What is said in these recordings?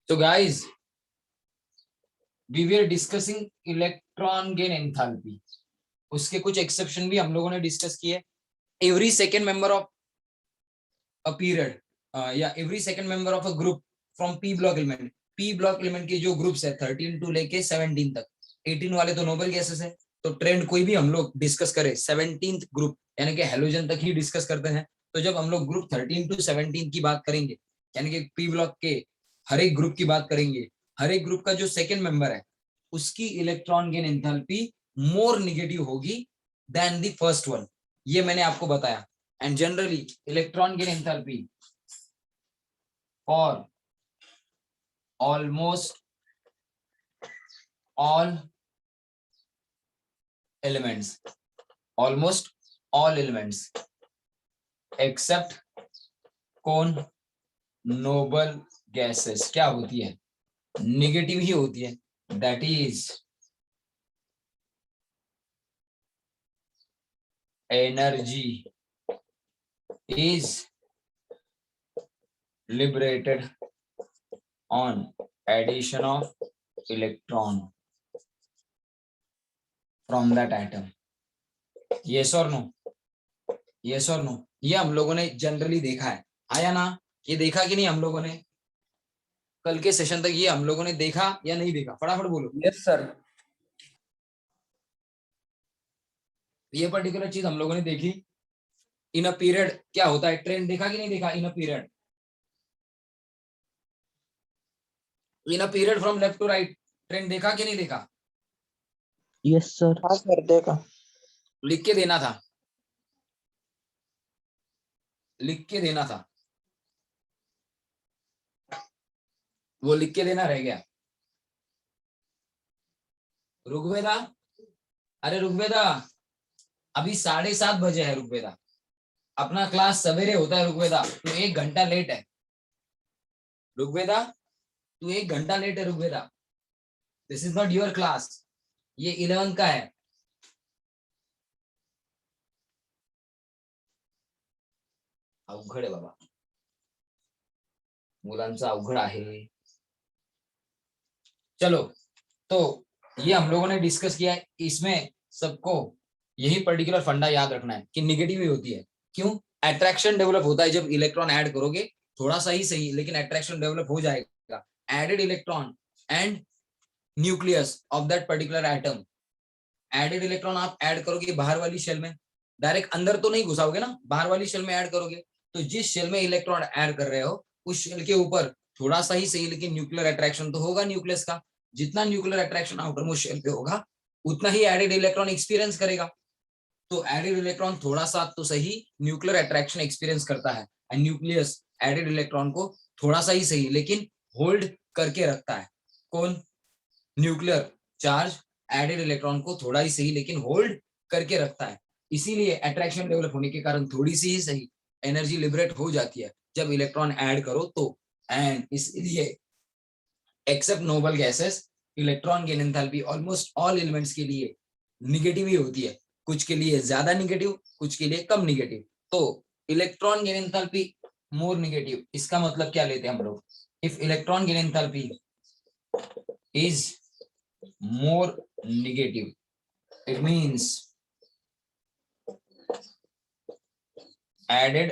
So guys, we were discussing electron gain enthalpy. उसके कुछ exception भी हम लोगों ने डिस्कस किए. Every second member of a period या every second member of a group from P block element. P block element के जो ग्रुप्स है 13 टू लेके 17 तक. 18 वाले तो नोबल गैसेस है. तो ट्रेंड कोई भी हम लोग डिस्कस करें 17th ग्रुप यानी कि हेलोजन तक ही डिस्कस करते हैं. तो जब हम लोग ग्रुप 13 टू 17 की बात करेंगे यानी कि पी ब्लॉक के हर एक ग्रुप की बात करेंगे, हर एक ग्रुप का जो सेकेंड मेंबर है उसकी electron gain enthalpy more negative होगी देन द फर्स्ट वन. ये मैंने आपको बताया. And generally electron gain enthalpy for almost all elements, almost all elements except कौन, नोबल गैसेस क्या होती है, नेगेटिव ही होती है. That is energy is liberated on addition of electron from that atom. Yes or no? Yes or no? ये हम लोगों ने जनरली देखा है. आया ना? ये देखा कि नहीं हम लोगों ने? कल के सेशन तक ये हम लोगों ने देखा या नहीं देखा? फटाफट बोलो. Yes sir. ये पर्टिकुलर चीज हम लोगों ने देखी. इन अ पीरियड क्या होता है, ट्रेंड देखा कि नहीं देखा? In a period, in a period from left to right trend देखा कि नहीं देखा? Yes sir. हाँ सर देखा. लिख के देना था, लिख के देना था, वो लिख के देना रह गया. ऋग्वेदा, अरे ऋग्वेदा अभी 7:30 बजे है. ऋग्वेदा अपना क्लास सवेरे होता है. ऋग्वेदा तू 1 घंटा लेट है. ऋग्वेदा तू 1 घंटा लेट है. Rigveda this is not your class, ये 11 का है. अवघड आहे बाबा, मुलांचा अवघड आहे. चलो, तो ये हम लोगों ने डिस्कस किया है. इसमें सबको यही पर्टिकुलर फंडा याद रखना है कि निगेटिव ही होती है. क्यों? अट्रैक्शन डेवलप होता है जब इलेक्ट्रॉन ऐड करोगे. थोड़ा सा ही सही लेकिन अट्रैक्शन डेवलप हो जाएगा. Added electron and nucleus of that particular atom. Added electron आप ऐड करोगे बाहर वाली शेल में, डायरेक्ट अंदर तो नहीं घुसाओगे ना, बाहर वाली शेल में ऐड करोगे. तो जिस शेल में इलेक्ट्रॉन ऐड कर रहे हो उस शेल के ऊपर थोड़ा सा ही सही लेकिन न्यूक्लियर अट्रैक्शन तो होगा न्यूक्लियस का. जितना nuclear attraction outermost shell पे होगा उतना ही एडेड इलेक्ट्रॉन एक्सपीरियंस करेगा. तो एडेड इलेक्ट्रॉन थोड़ा सा तो सही न्यूक्लियर अट्रैक्शन एक्सपीरियंस करता है. एंड न्यूक्लियस एडेड इलेक्ट्रॉन को थोड़ा सा ही सही लेकिन होल्ड करके रखता है. कौन? न्यूक्लियर चार्ज एडेड इलेक्ट्रॉन को थोड़ा ही सही लेकिन होल्ड करके रखता है. इसीलिए अट्रैक्शन डेवलप होने के कारण थोड़ी सी ही सही एनर्जी लिबरेट हो जाती है जब इलेक्ट्रॉन ऐड करो तो. एंड इसलिए except noble gases electron gain enthalpy almost all elements के लिए निगेटिव ही होती है. कुछ के लिए ज्यादा निगेटिव, कुछ के लिए कम निगेटिव. तो इलेक्ट्रॉन गेन एंथैल्पी मोर निगेटिव, इसका मतलब क्या लेते हैं हम लोग? If electron gain enthalpy is more negative, it means added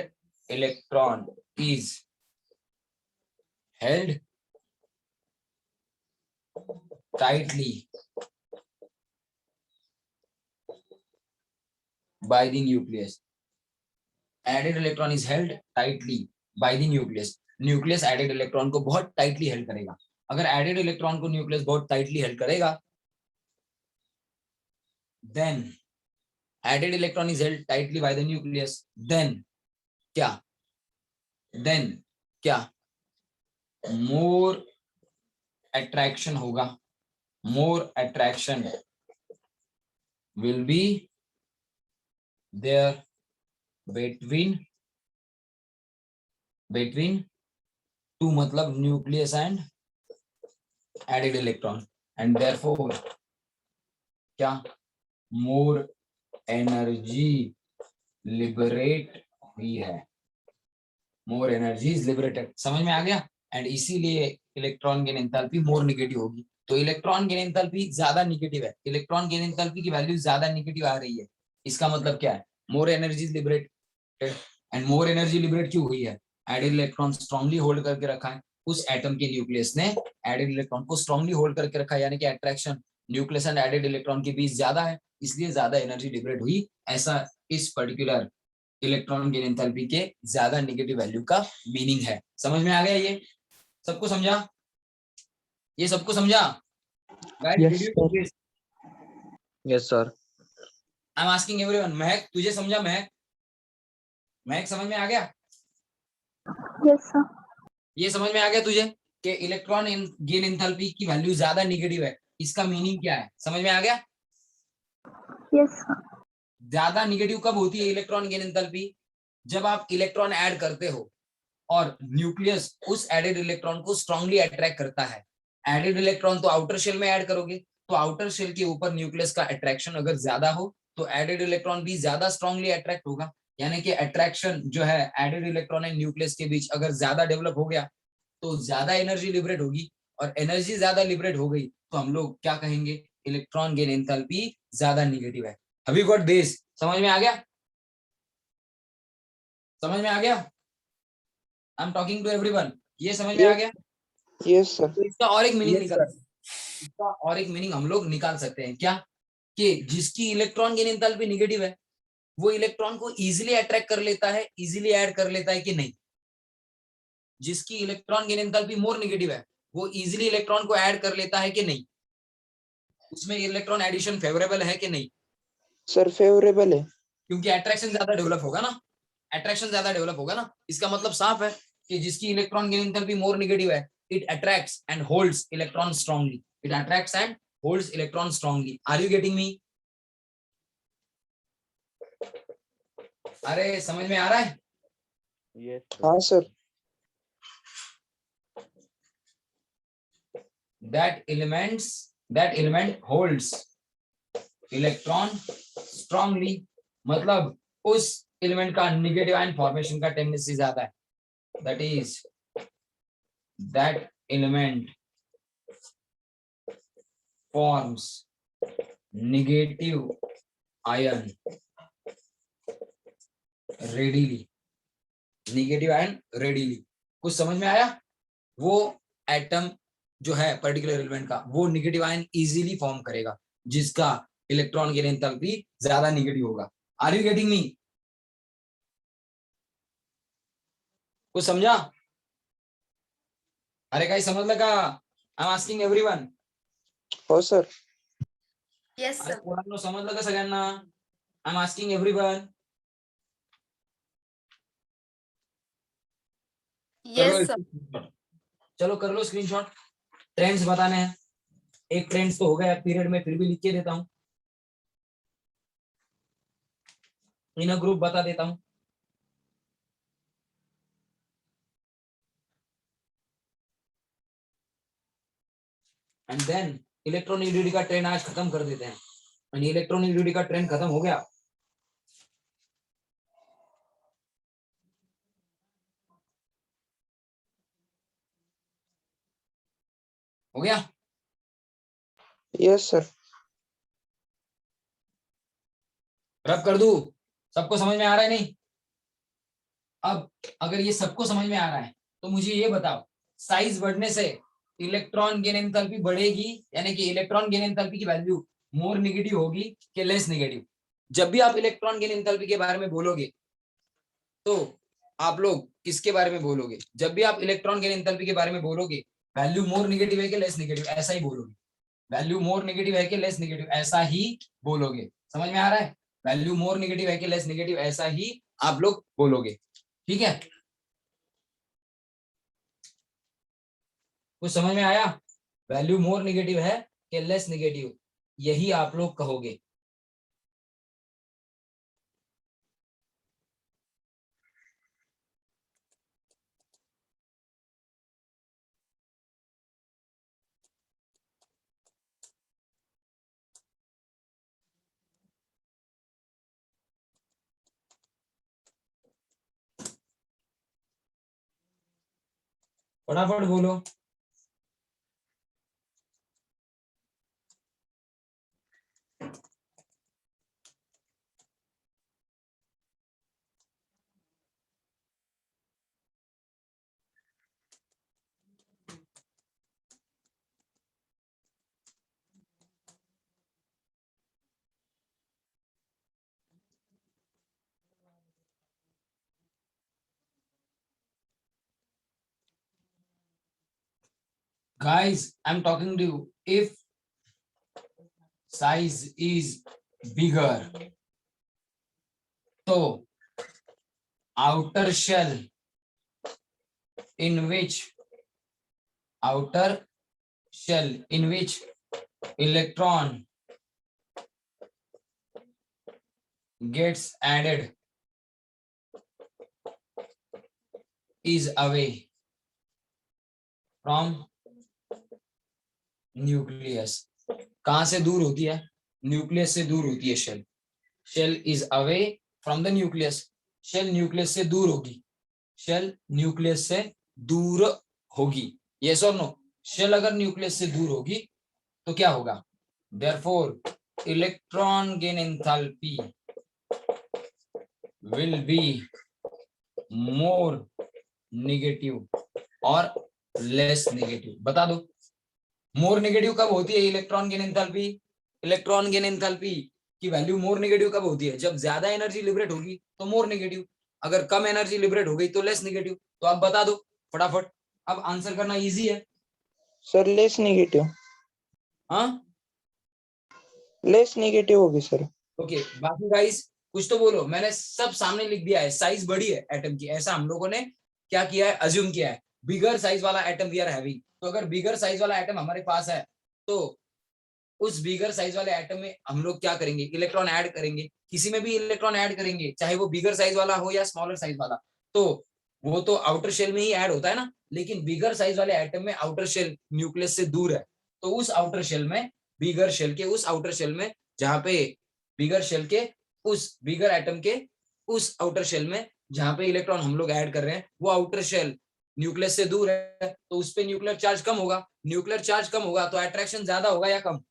electron is held tightly by the nucleus. Added electron is held tightly by the nucleus. Nucleus added electron को बहुत tightly held करेगा. अगर एडेड इलेक्ट्रॉन को nucleus बहुत tightly held करेगा then added electron is held tightly by the nucleus, then क्या more attraction होगा. more attraction will be there between two मतलब nucleus and added electron, and therefore क्या more energy liberate हुई है. more energy is liberated. समझ में आ गया? एंड इसीलिए electron gain enthalpy more negative होगी। तो इलेक्ट्रॉन गेन एंथैल्पी ज्यादा नेगेटिव है, इलेक्ट्रॉन गेन एंथैल्पी की वैल्यू ज्यादा नेगेटिव आ रही है। इसका मतलब क्या है? More energy liberated, and more energy liberate क्यों हुई है? एडेड इलेक्ट्रॉन स्ट्रांगली होल्ड करके रखा है, उस एटम के न्यूक्लियस ने एडेड इलेक्ट्रॉन को स्ट्रांगली होल्ड करके रखा है, यानी कि attraction nucleus and added electron के बीच ज्यादा है, इसलिए ज्यादा एनर्जी लिबरेट हुई। ऐसा इस पर्टिकुलर इलेक्ट्रॉन गेन एंथैल्पी के ज्यादा नेगेटिव वैल्यू का मीनिंग है। समझ में आ गया? ये सबको समझा? ये सबको समझा? Guys Yes, did you sir. This? Yes, sir. I am asking everyone. महक तुझे समझा? महक, महक समझ में आ गया? Yes, sir. ये समझ में आ गया तुझे कि इलेक्ट्रॉन गेन एंथैल्पी की वैल्यू ज्यादा नेगेटिव है, इसका मीनिंग क्या है? समझ में आ गया? Yes, sir. ज्यादा नेगेटिव कब होती है इलेक्ट्रॉन गेन एंथैल्पी? जब आप इलेक्ट्रॉन ऐड करते हो और न्यूक्लियस उस एडेड इलेक्ट्रॉन को स्ट्रांगली अट्रैक्ट करता है। एडेड इलेक्ट्रॉन तो आउटर शेल में ऐड करोगे, तो आउटर शेल के ऊपर न्यूक्लियस का अट्रैक्शन अगर ज्यादा हो तो एडेड इलेक्ट्रॉन भी ज्यादा स्ट्रांगली अट्रैक्ट होगा, यानी कि अट्रैक्शन जो है एडेड इलेक्ट्रॉन एंड न्यूक्लियस के बीच अगर ज्यादा डेवलप हो गया तो ज्यादा एनर्जी लिबरेट होगी, और एनर्जी ज्यादा लिबरेट हो गई तो हम लोग क्या कहेंगे? इलेक्ट्रॉन गेन एंथैल्पी ज्यादा नेगेटिव है। Have you got this? समझ में आ गया? समझ में आ गया? I am talking to everyone. ये समझ में आ गया? Yes, sir. तो इसका और एक मीनिंग Yes, निकाल, sir. इसका और एक मीनिंग हम लोग निकाल सकते हैं क्या? कि जिसकी इलेक्ट्रॉन गेन एंथैल्पी नेगेटिव है वो इलेक्ट्रॉन को इजीली अट्रैक्ट कर लेता है, इजीली ऐड कर लेता है कि नहीं? जिसकी electron gain enthalpy more negative है वो इजीली इलेक्ट्रॉन को ऐड कर लेता है कि नहीं? उसमें इलेक्ट्रॉन एडिशन फेवरेबल है कि नहीं? Sir, favorable है. क्योंकि अट्रैक्शन ज्यादा डेवलप होगा ना, अट्रैक्शन ज्यादा डेवलप होगा ना। इसका मतलब साफ है कि जिसकी electron gain enthalpy more negative है, it attracts and holds electron strongly, it attracts and holds electron strongly. Are you getting me? अरे समझ में आ रहा है? Yes, sir. हाँ, sir. that element holds electron strongly, मतलब उस एलिमेंट का नेगेटिव आयन फॉर्मेशन का टेंडेंसी ज्यादा है। That is that element forms negative ion readily, negative ion readily. कुछ समझ में आया? वो एटम जो है पर्टिकुलर एलिमेंट का वो नेगेटिव आयन इजीली फॉर्म करेगा जिसका इलेक्ट्रॉन गेन एंथैल्पी ज्यादा नेगेटिव होगा। Are you getting me? कुछ समझा? अरे काही समजलं का? I am asking everyone. हो सर. Yes, अरे sir. पोरांनो समजलं का सगळ्यांना? I am asking everyone. Yes, sir. चलो कर लो स्क्रीनशॉट। ट्रेंड्स बताने हैं। एक ट्रेंड्स तो हो गया पीरियड में, फिर भी लिख के देता हूँ, इन ग्रुप बता देता हूँ। एंड देन इलेक्ट्रॉनिक का ट्रेंड आज खत्म कर देते हैं। एंड इलेक्ट्रॉनिक का ट्रेंड खत्म हो गया, हो गया। Yes sir. रब कर दूं? सबको समझ में आ रहा है नहीं? अब अगर ये सबको समझ में आ रहा है तो मुझे ये बताओ, साइज बढ़ने से इलेक्ट्रॉन गेन एंथैल्पी बढ़ेगी, यानी कि इलेक्ट्रॉन गेन एंथैल्पी की वैल्यू मोर नेगेटिव होगी कि लेस नेगेटिव? जब भी आप इलेक्ट्रॉन गेन एंथैल्पी के बारे में बोलोगे तो आप लोग किसके बारे में बोलोगे? जब भी आप इलेक्ट्रॉन गेन एंथैल्पी के बारे में बोलोगे, वैल्यू मोर नेगेटिव है कि लेस नेगेटिव, ऐसा ही बोलोगे। वैल्यू मोर नेगेटिव है कि लेस नेगेटिव, ऐसा ही बोलोगे। समझ में आ रहा है? वैल्यू मोर नेगेटिव है कि लेस नेगेटिव, ऐसा ही आप लोग बोलोगे। ठीक है, कुछ समझ में आया? वैल्यू मोर नेगेटिव है कि लेस नेगेटिव, यही आप लोग कहोगे। फटाफट बोलो। Guys, I'm talking to you. If size is bigger, so outer shell in which electron gets added is away from nucleus. कहां से दूर होती है? न्यूक्लियस से दूर होती है shell. Shell is away from the nucleus. Shell nucleus से दूर होगी। शेल न्यूक्लियस से दूर होगी। यस और नो? शेल अगर न्यूक्लियस से दूर होगी तो क्या होगा? Therefore electron gain enthalpy will be more negative और लेस नेगेटिव। बता दो, मोर नेगेटिव कब होती है electron gain enthalpy? Electron gain enthalpy की वैल्यू मोर नेगेटिव कब होती है? जब ज्यादा एनर्जी लिबरेट होगी तो मोर नेगेटिव, अगर कम एनर्जी लिबरेट हो गई तो लेस नेगेटिव। तो आप बता दो फटाफट। अब आंसर करना इजी है। Sir less negative. हाँ, लेस नेगेटिव होगी सर। ओके। बाकी गाइस कुछ तो बोलो। मैंने सब सामने लिख दिया है। साइज बड़ी है एटम की, ऐसा हम लोगों ने क्या किया है? अज्यूम किया है। बिगर साइज वाला एटम वी आर हैविंग। तो अगर बिगर साइज वाला एटम हमारे पास है तो उस बिगर साइज वाले एटम में हम लोग क्या करेंगे? इलेक्ट्रॉन ऐड करेंगे। किसी में भी इलेक्ट्रॉन ऐड करेंगे, चाहे वो बिगर साइज वाला हो या स्मॉलर साइज वाला, तो वो तो आउटर शेल में ही ऐड होता है ना। लेकिन बिगर साइज वाले एटम में आउटर शेल न्यूक्लियस से दूर है, तो उस आउटर शेल में, बिगर शेल के उस आउटर शेल में, जहां पे बिगर शेल के उस बिगर एटम के उस आउटर शेल में जहां पे इलेक्ट्रॉन हम लोग ऐड कर रहे हैं, वो आउटर शेल न्यूक्लियस से दूर है, तो उस पे न्यूक्लियर चार्ज कम होगा। न्यूक्लियर चार्ज कम होगा तो अट्रैक्शन ज्यादा होगा या कम?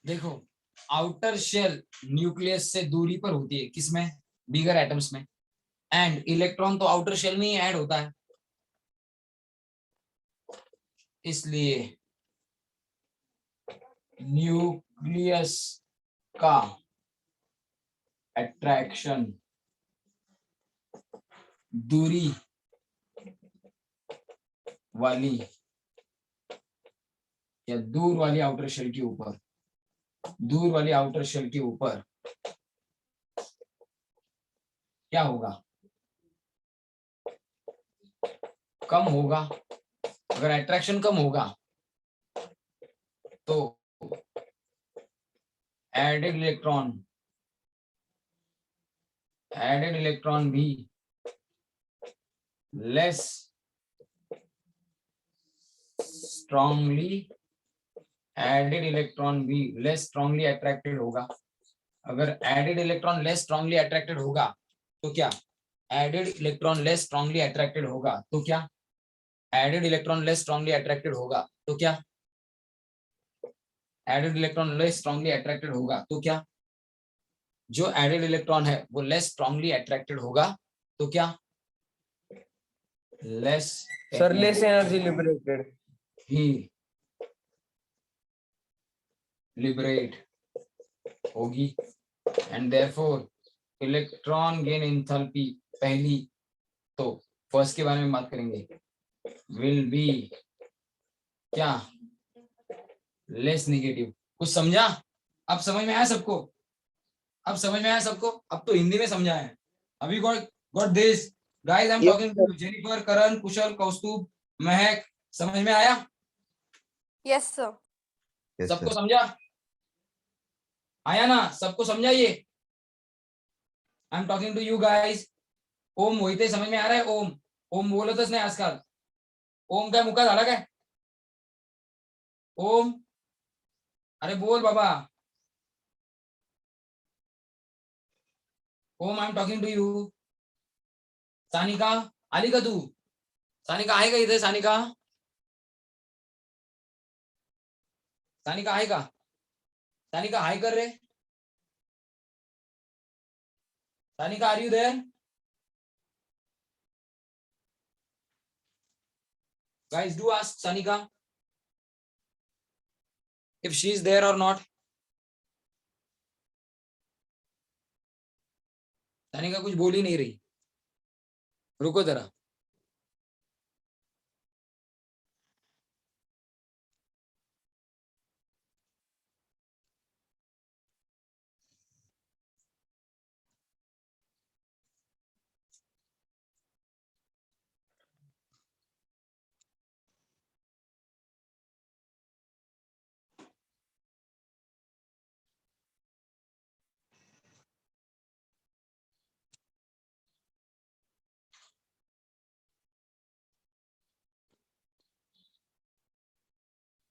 देखो, आउटर शेल न्यूक्लियस से दूरी पर होती है, किसमें? बिगर एटम्स में। एंड इलेक्ट्रॉन तो आउटर शेल में ही ऐड होता है, इसलिए न्यूक्लियस का अट्रैक्शन दूरी वाली या दूर वाली आउटर शेल के ऊपर, दूर वाली आउटर शेल के ऊपर क्या होगा? कम होगा। अगर अट्रैक्शन कम होगा तो एडेड इलेक्ट्रॉन भी लेस स्ट्रांगली अट्रैक्टेड होगा। अगर added electron less strongly attracted होगा तो क्या? Added electron less strongly attracted होगा तो क्या? Added electron less strongly attracted होगा तो क्या? Added electron less strongly attracted होगा तो क्या? जो एडेड इलेक्ट्रॉन है वो लेस स्ट्रांगली अट्रैक्टेड होगा तो क्या? Less sir less energy liberated ही लिबरेट होगी। And therefore electron gain enthalpy, पहली तो फर्स्ट के बारे में बात करेंगे, विल बी क्या लेस निगेटिव। कुछ समझा? अब समझ में आया सबको? अब समझ में आया सबको? अब तो हिंदी में समझा है। अभी got this guys, I am Yes, talking sir. To Jennifer, Karan, Kushal, Kaustubh, Mahak. समझ में आया? Yes, sir. Yes, सबको sir. समझा? आया ना? सबको समझा? ये I am talking to you guys. Om Mohite समझ में आ रहा है? ओम ओम बोलतच नाही आजकाल. ओम काय मुका झाला काय? ओम अरे बोल बाबा. Om I am talking to you. Sanika आली का तू? सानिका आहे का इथे? सानिका सानिका आहे का? सानिका हाय कर रे. Sanika are you there? Guys, do ask Sanika if she is there or not. Sanika कुछ बोल ही नहीं रही. रुको जरा.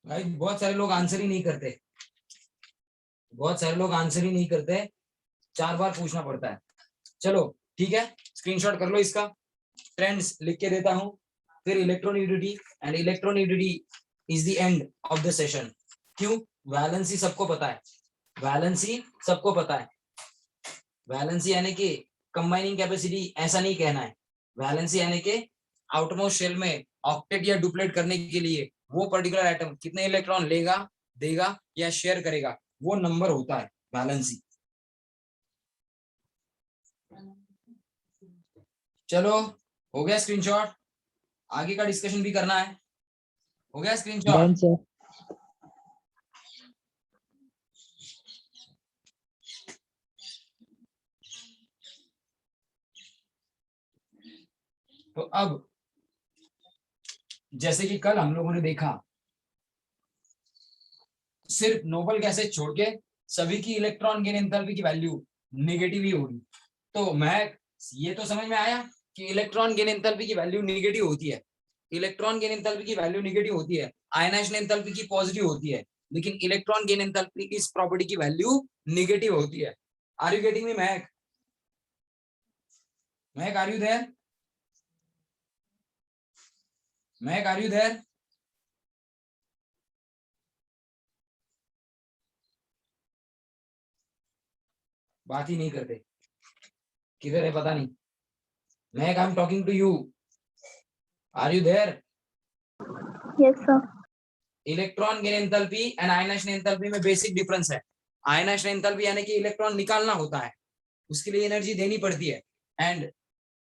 भाई बहुत सारे लोग आंसर ही नहीं करते. बहुत सारे लोग आंसर ही नहीं करते. 4 बार पूछना पड़ता है. चलो ठीक है, स्क्रीनशॉट कर लो इसका. ट्रेंड्स लिख के देता हूं. फिर electronegativity, and electronegativity is the end of the session. क्यों? वैलेंसी सबको पता है. वैलेंसी सबको पता है. वैलेंसी यानी कि कंबाइनिंग कैपेसिटी, ऐसा नहीं कहना है. वैलेंसी यानी कि आउटरमोस्ट शेल में ऑक्टेट या डुप्लेट करने के लिए वो पर्टिकुलर एटम कितने इलेक्ट्रॉन लेगा, देगा या शेयर करेगा, वो नंबर होता है वैलेंसी. चलो हो गया स्क्रीनशॉट. आगे का डिस्कशन भी करना है. हो गया स्क्रीनशॉट? Done, sir. तो अब जैसे कि कल हम लोगों ने देखा, सिर्फ नोबल गैसेज छोड़ के सभी की इलेक्ट्रॉन गेन एंथैल्पी की वैल्यू नेगेटिव ही होगी. तो मैं ये तो समझ में आया कि इलेक्ट्रॉन गेन एंथैल्पी की वैल्यू नेगेटिव होती है. इलेक्ट्रॉन गेन एंथैल्पी की वैल्यू नेगेटिव होती है. आयनाइजेशन एंथैल्पी की पॉजिटिव होती है. लेकिन इलेक्ट्रॉन गेन एंथैल्पी की इस प्रॉपर्टी की वैल्यू नेगेटिव होती है. Are you getting me Mahak? Mahak are you there? Mahak are you there? बात ही नहीं करते. किधर है पता नहीं. Mahak I am talking to you. Are you there? Yes, sir. Electron gain enthalpy and ionization enthalpy में बेसिक डिफरेंस है. आयनाइजेशन एंथैल्पी यानी कि इलेक्ट्रॉन निकालना होता है, उसके लिए एनर्जी देनी पड़ती है. एंड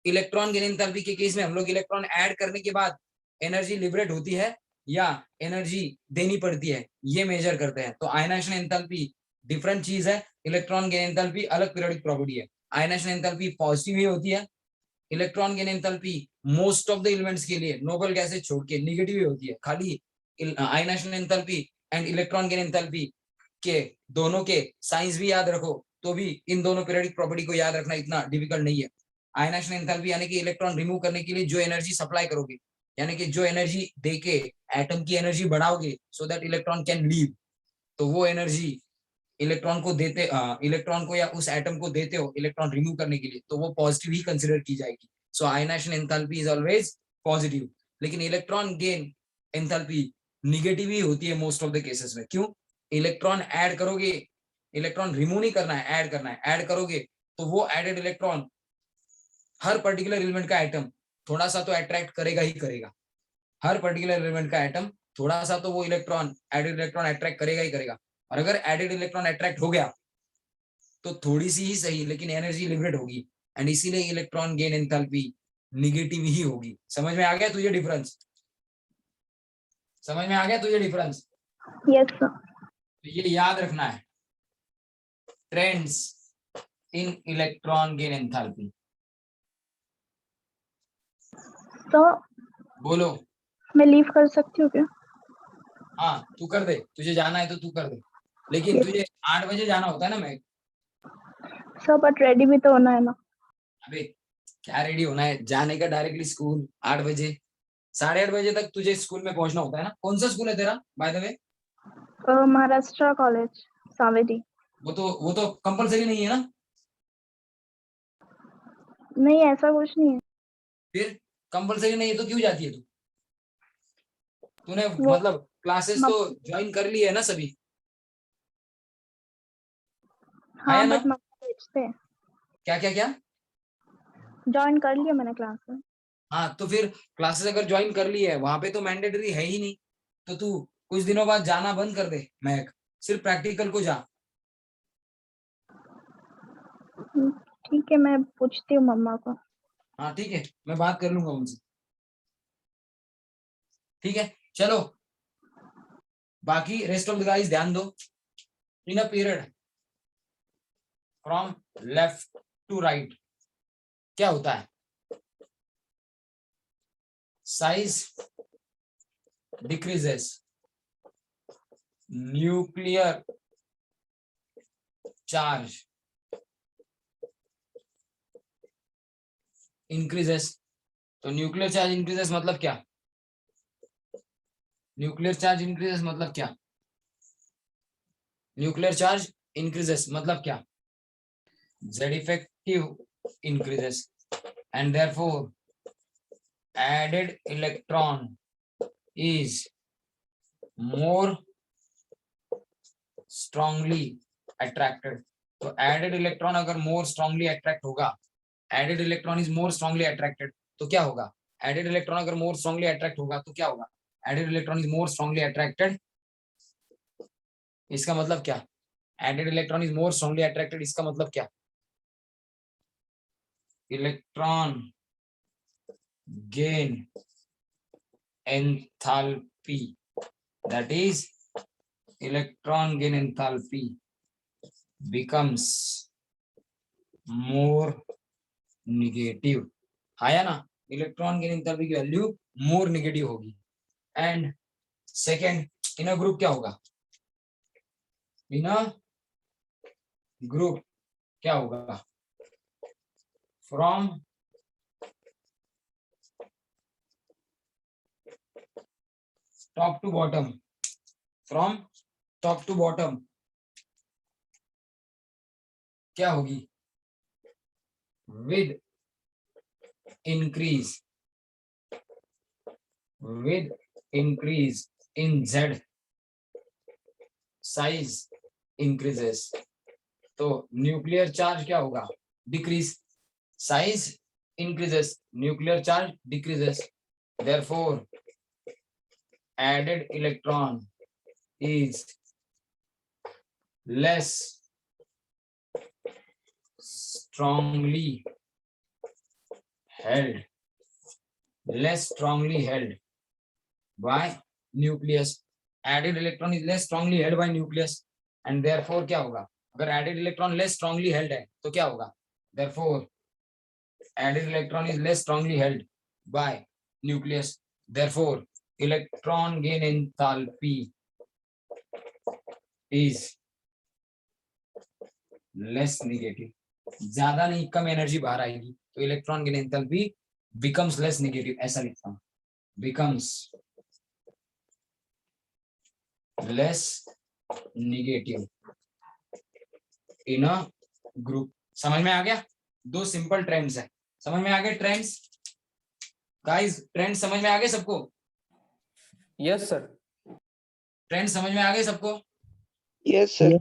इलेक्ट्रॉन गेन एंथैल्पी के केस में हम लोग इलेक्ट्रॉन ऐड करने के बाद एनर्जी लिबरेट होती है या एनर्जी देनी पड़ती है, ये मेजर करते हैं. तो आयनाइजेशन एंथैल्पी डिफरेंट चीज है. इलेक्ट्रॉन गेन एंथैल्पी अलग पीरियोडिक प्रॉपर्टी है. आयनाइजेशन एंथैल्पी पॉजिटिव ही होती है. Electron gain enthalpy most of the elements के लिए नोबल गैसेज छोड़ के नेगेटिव ही होती है. खाली ionization enthalpy and electron gain enthalpy के दोनों के साइंस भी याद रखो तो भी इन दोनों पीरियोडिक प्रॉपर्टी को याद रखना इतना डिफिकल्ट नहीं है. आयनाइजेशन एंथैल्पी यानी कि इलेक्ट्रॉन रिमूव करने के लिए जो एनर्जी सप्लाई करोगे, यानी कि जो एनर्जी देके एटम की एनर्जी बढ़ाओगे so that electron can leave, तो वो एनर्जी इलेक्ट्रॉन को देते इलेक्ट्रॉन को या उस एटम को देते हो इलेक्ट्रॉन रिमूव करने के लिए, तो वो पॉजिटिव ही कंसिडर की जाएगी. So ionisation enthalpy is always positive. लेकिन इलेक्ट्रॉन गेन एंथैल्पी निगेटिव ही होती है मोस्ट ऑफ द केसेस में. क्यों? इलेक्ट्रॉन ऐड करोगे, इलेक्ट्रॉन रिमूव नहीं करना है, ऐड करना है. ऐड करोगे तो वो एडेड इलेक्ट्रॉन हर पर्टिकुलर एलिमेंट का एटम थोड़ा सा तो अट्रैक्ट करेगा ही करेगा. हर पर्टिकुलर एलिमेंट का एटम थोड़ा सा तो वो इलेक्ट्रॉन एडेड इलेक्ट्रॉन अट्रैक्ट करेगा ही करेगा. और अगर एडेड इलेक्ट्रॉन अट्रैक्ट हो गया तो थोड़ी सी ही सही लेकिन एनर्जी लिबरेट होगी. एंड इसीलिए इलेक्ट्रॉन गेन एंथैल्पी निगेटिव ही होगी. समझ में आ गया तुझे डिफरेंस? समझ में आ गया तुझे डिफरेंस? Yes, sir. तो ये याद रखना है, trends in electron gain enthalpy. तो बोलो। मैं लीव कर सकती हूँ क्या? हाँ तू कर दे, तुझे जाना है तो तू कर दे, लेकिन तुझे 8 बजे जाना होता है ना। मैं सर बट रेडी भी तो होना है ना। अबे क्या रेडी होना है, जाने का डायरेक्टली स्कूल 8 बजे, 8:30 बजे तक तुझे स्कूल में पहुंचना होता है ना। कौन सा स्कूल है तेरा by the way? Maharashtra college Saveri. वो तो कंपलसरी नहीं है ना। नहीं ऐसा कुछ नहीं है। फिर कंपलसरी नहीं है तो क्यों जाती है तू? तूने वो मतलब क्लासेस तो ज्वाइन कर ली है ना सभी? हाँ है ना? बट मम्मा भेजते हैं। क्या क्या क्या? ज्वाइन कर लिया मैंने क्लास। हाँ तो फिर क्लासेस अगर ज्वाइन कर ली है, वहां पे तो मैंडेटरी है ही नहीं, तो तू कुछ दिनों बाद जाना बंद कर दे। महक सिर्फ प्रैक्टिकल को जा। ठीक है मैं पूछती हूँ मम्मा को। हाँ ठीक है, मैं बात कर लूंगा उनसे। ठीक है चलो, बाकी रेस्ट ऑफ द गाइस ध्यान दो। In a period from left to right क्या होता है? Size decreases, nuclear charge increases. तो न्यूक्लियर चार्ज इंक्रीजेस मतलब क्या? न्यूक्लियर चार्ज इंक्रीजेस मतलब क्या? न्यूक्लियर चार्ज इंक्रीजेस मतलब क्या? Z effective increases and therefore added electron is more strongly attracted। तो added electron अगर more strongly attract होगा, added electron is more strongly attracted, तो क्या होगा? added electron अगर more strongly attract होगा तो क्या होगा? added electron is more strongly attracted, इसका मतलब क्या? added electron is more strongly attracted इसका मतलब क्या? Electron gain enthalpy, that is electron gain enthalpy becomes more negative। आया ना? इलेक्ट्रॉन गेन एंथैल्पी की वैल्यू मोर नेगेटिव होगी। And second, in a group क्या होगा? इन अ ग्रुप क्या होगा? From top to bottom, from top to bottom क्या होगी? With increase in Z size increases. तो न्यूक्लियर चार्ज क्या होगा? Decrease. Size increases, nuclear charge decreases, therefore added electron is less strongly held by nucleus। added electron is less strongly held by nucleus and therefore क्या होगा? अगर added electron less strongly held है तो क्या होगा? therefore added electron is less strongly held by nucleus, therefore electron gain enthalpy is less negative। ज्यादा नहीं, कम energy बाहर आएगी तो electron gain enthalpy becomes less negative, ऐसा लिखता हूं, becomes less negative in a group। समझ में आ गया? दो सिंपल ट्रेंड्स है, समझ में आ गए ट्रेंड्स? गाइस ट्रेंड समझ में आ गए सबको? Yes sir. ट्रेंड समझ में आ गए सबको? Yes sir.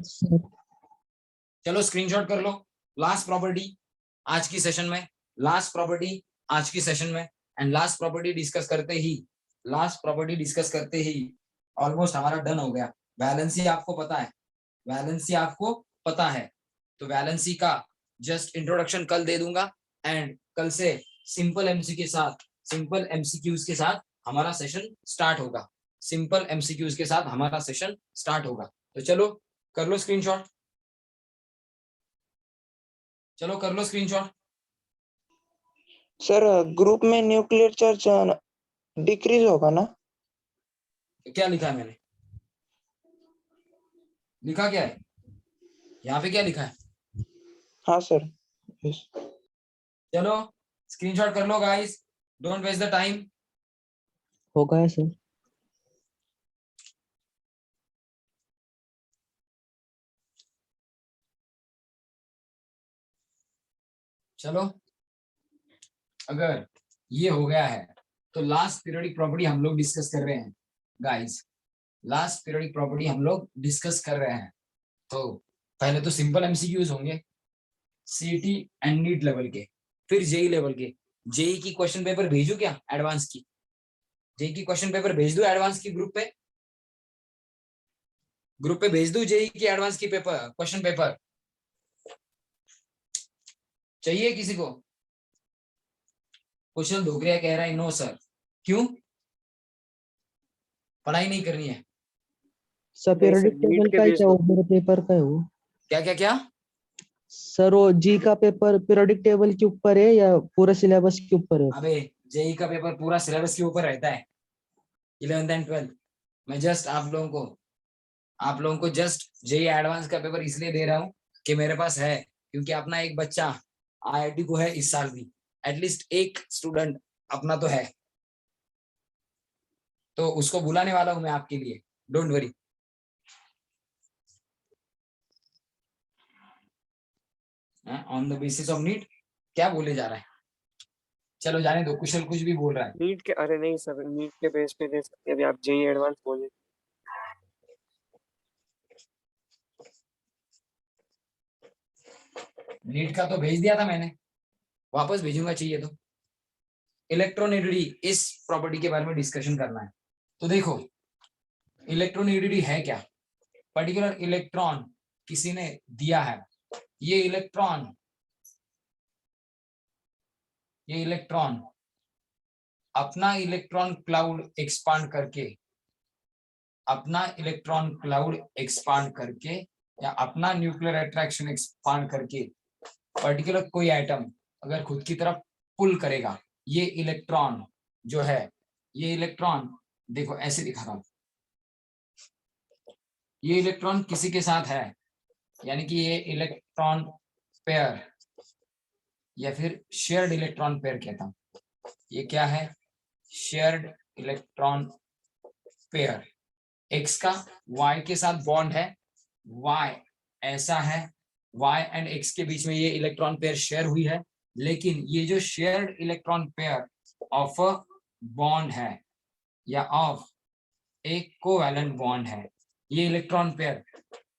चलो स्क्रीनशॉट कर लो। लास्ट प्रॉपर्टी आज की सेशन में, लास्ट प्रॉपर्टी आज की सेशन में, एंड लास्ट प्रॉपर्टी डिस्कस करते ही ऑलमोस्ट हमारा डन हो गया। वैलेंसी आपको पता है, वैलेंसी आपको पता है, तो वैलेंसी का जस्ट इंट्रोडक्शन कल दे दूंगा एंड कल से सिंपल एमसीक्यूज के साथ हमारा सेशन स्टार्ट होगा। सिंपल एमसीक्यूज के साथ हमारा सेशन स्टार्ट होगा। तो चलो कर लो स्क्रीनशॉट, चलो कर लो स्क्रीनशॉट। सर ग्रुप में न्यूक्लियर चार्ज डिक्रीज होगा ना? क्या लिखा है मैंने, लिखा क्या है यहाँ पे, क्या लिखा है? हाँ सर। यस। चलो स्क्रीनशॉट कर लो guys, don't waste the time. हो गया सर। चलो अगर ये हो गया है तो लास्ट पीरियोडिक प्रॉपर्टी हम लोग डिस्कस कर रहे हैं गाइस, लास्ट पीरियोडिक प्रॉपर्टी हम लोग डिस्कस कर रहे हैं। तो पहले तो सिंपल एमसीक्यूज होंगे सीटी एंड नीट लेवल के, फिर जेई लेवल के। जेई की क्वेश्चन पेपर भेजू क्या एडवांस की? जेई की क्वेश्चन पेपर भेज दू एडवांस की ग्रुप पे, ग्रुप पे भेज दू जेई की एडवांस की पेपर क्वेश्चन पेपर? चाहिए किसी को? कुशल धोकरिया कह रहा है नो सर। क्यों, पढ़ाई नहीं करनी है? सर नहीं सर, पीरियोडिक नीट टेबल के का ही बेस क्या, पे। वो मेरे पेपर का है वो। क्या क्या क्या? सर वो जी का पेपर पीरियोडिक टेबल के ऊपर है या पूरा सिलेबस के ऊपर है? अबे जेई का पेपर पूरा सिलेबस के ऊपर रहता है, 11th एंड 12th। मैं जस्ट आप लोगों को जस्ट जेई एडवांस का पेपर इसलिए दे रहा हूँ कि मेरे पास है, क्योंकि अपना एक बच्चा आईआईटी को है इस साल भी, एटलीस्ट एक स्टूडेंट अपना तो है, तो उसको बुलाने वाला हूं मैं आपके लिए, don't worry. On the basis of NEET क्या बोले जा रहा है? चलो जाने दो, कुशल कुछ भी बोल रहा है। नीट के, अरे नहीं सर, नीट के बेस पे दे सकते हैं। अभी आप जेई एडवांस बोले। नीट का तो भेज दिया था मैंने, वापस भेजूंगा चाहिए तो। इलेक्ट्रोनेगेटिविटी, इस प्रॉपर्टी के बारे में डिस्कशन करना है। तो देखो इलेक्ट्रोनेगेटिविटी है क्या? पर्टिकुलर इलेक्ट्रॉन किसी ने दिया है, ये इलेक्ट्रॉन अपना इलेक्ट्रॉन क्लाउड एक्सपांड करके, अपना इलेक्ट्रॉन क्लाउड एक्सपांड करके या अपना न्यूक्लियर अट्रैक्शन एक्सपांड करके पर्टिकुलर कोई एटम अगर खुद की तरफ पुल करेगा, ये इलेक्ट्रॉन जो है, ये इलेक्ट्रॉन देखो ऐसे दिखा रहा हूं, ये इलेक्ट्रॉन किसी के साथ है, यानी कि ये इलेक्ट्रॉन पेयर या फिर शेयर्ड इलेक्ट्रॉन पेयर कहता हूं। ये क्या है? Shared electron pair. एक्स का वाई के साथ बॉन्ड है, वाई ऐसा है, वाई एंड एक्स के बीच में ये इलेक्ट्रॉन पेयर शेयर हुई है, लेकिन ये जो shared electron pair of a bond है या ऑफ एक कोवैलेंट बॉन्ड है, ये इलेक्ट्रॉन पेयर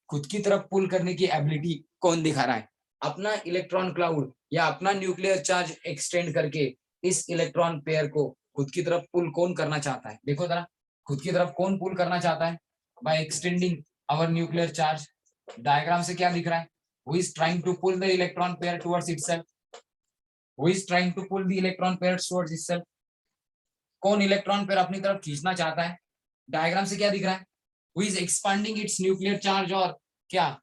खुद की तरफ पुल करने की एबिलिटी कौन दिखा रहा है? अपना इलेक्ट्रॉन क्लाउड या अपना न्यूक्लियर चार्ज एक्सटेंड करके इस इलेक्ट्रॉन पेयर को खुद की तरफ पुल कौन करना चाहता है? देखो जरा, खुद की तरफ कौन पुल करना चाहता है by extending our nuclear charge? Diagram से क्या दिख रहा है? Who is trying to pull the electron pair towards itself, who is trying to pull the electron pair towards itself? कौन इलेक्ट्रॉन पेयर अपनी तरफ खींचना चाहता है? डायग्राम से क्या दिख रहा है? Who is expanding its nuclear charge और क्या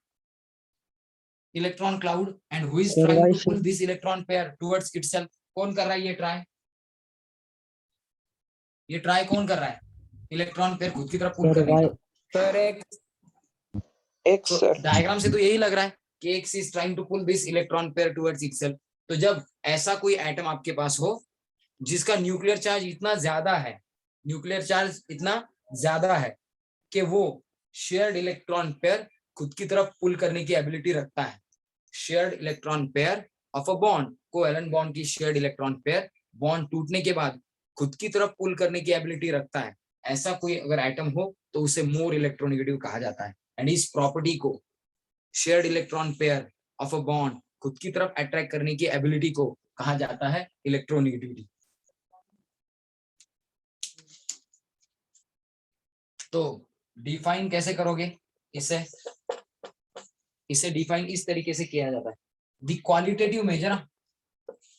electron cloud, and who is sir trying Y to pull this electron pair towards itself? कौन कर रहा है ये ट्राई? ये ट्राई कौन कर रहा है इलेक्ट्रॉन पेयर खुद की तरफ पुल सर करने वाई का? सर एक एक्स तो सर। डायग्राम से तो यही लग रहा है कि X is trying to pull this electron pair towards itself. तो जब ऐसा कोई एटम आपके पास हो जिसका न्यूक्लियर चार्ज इतना ज्यादा है, न्यूक्लियर चार्ज इतना ज्यादा है कि वो शेयर्ड इलेक्ट्रॉन पेयर खुद की तरफ पुल करने की एबिलिटी रखता है, shared electron pair of a bond, covalent bond की शेयर्ड इलेक्ट्रॉन पेयर बॉन्ड टूटने के बाद खुद की तरफ पुल करने की एबिलिटी रखता है, ऐसा कोई अगर एटम हो तो उसे मोर इलेक्ट्रोनेगेटिव कहा जाता है। एंड इस प्रॉपर्टी को, shared electron pair of a bond खुद की तरफ अट्रैक्ट करने की एबिलिटी को कहा जाता है इलेक्ट्रोनेगेटिविटी। तो डिफाइन कैसे करोगे इसे? इसे डिफाइन इस तरीके से किया जाता है, द क्वालिटेटिव मेजर।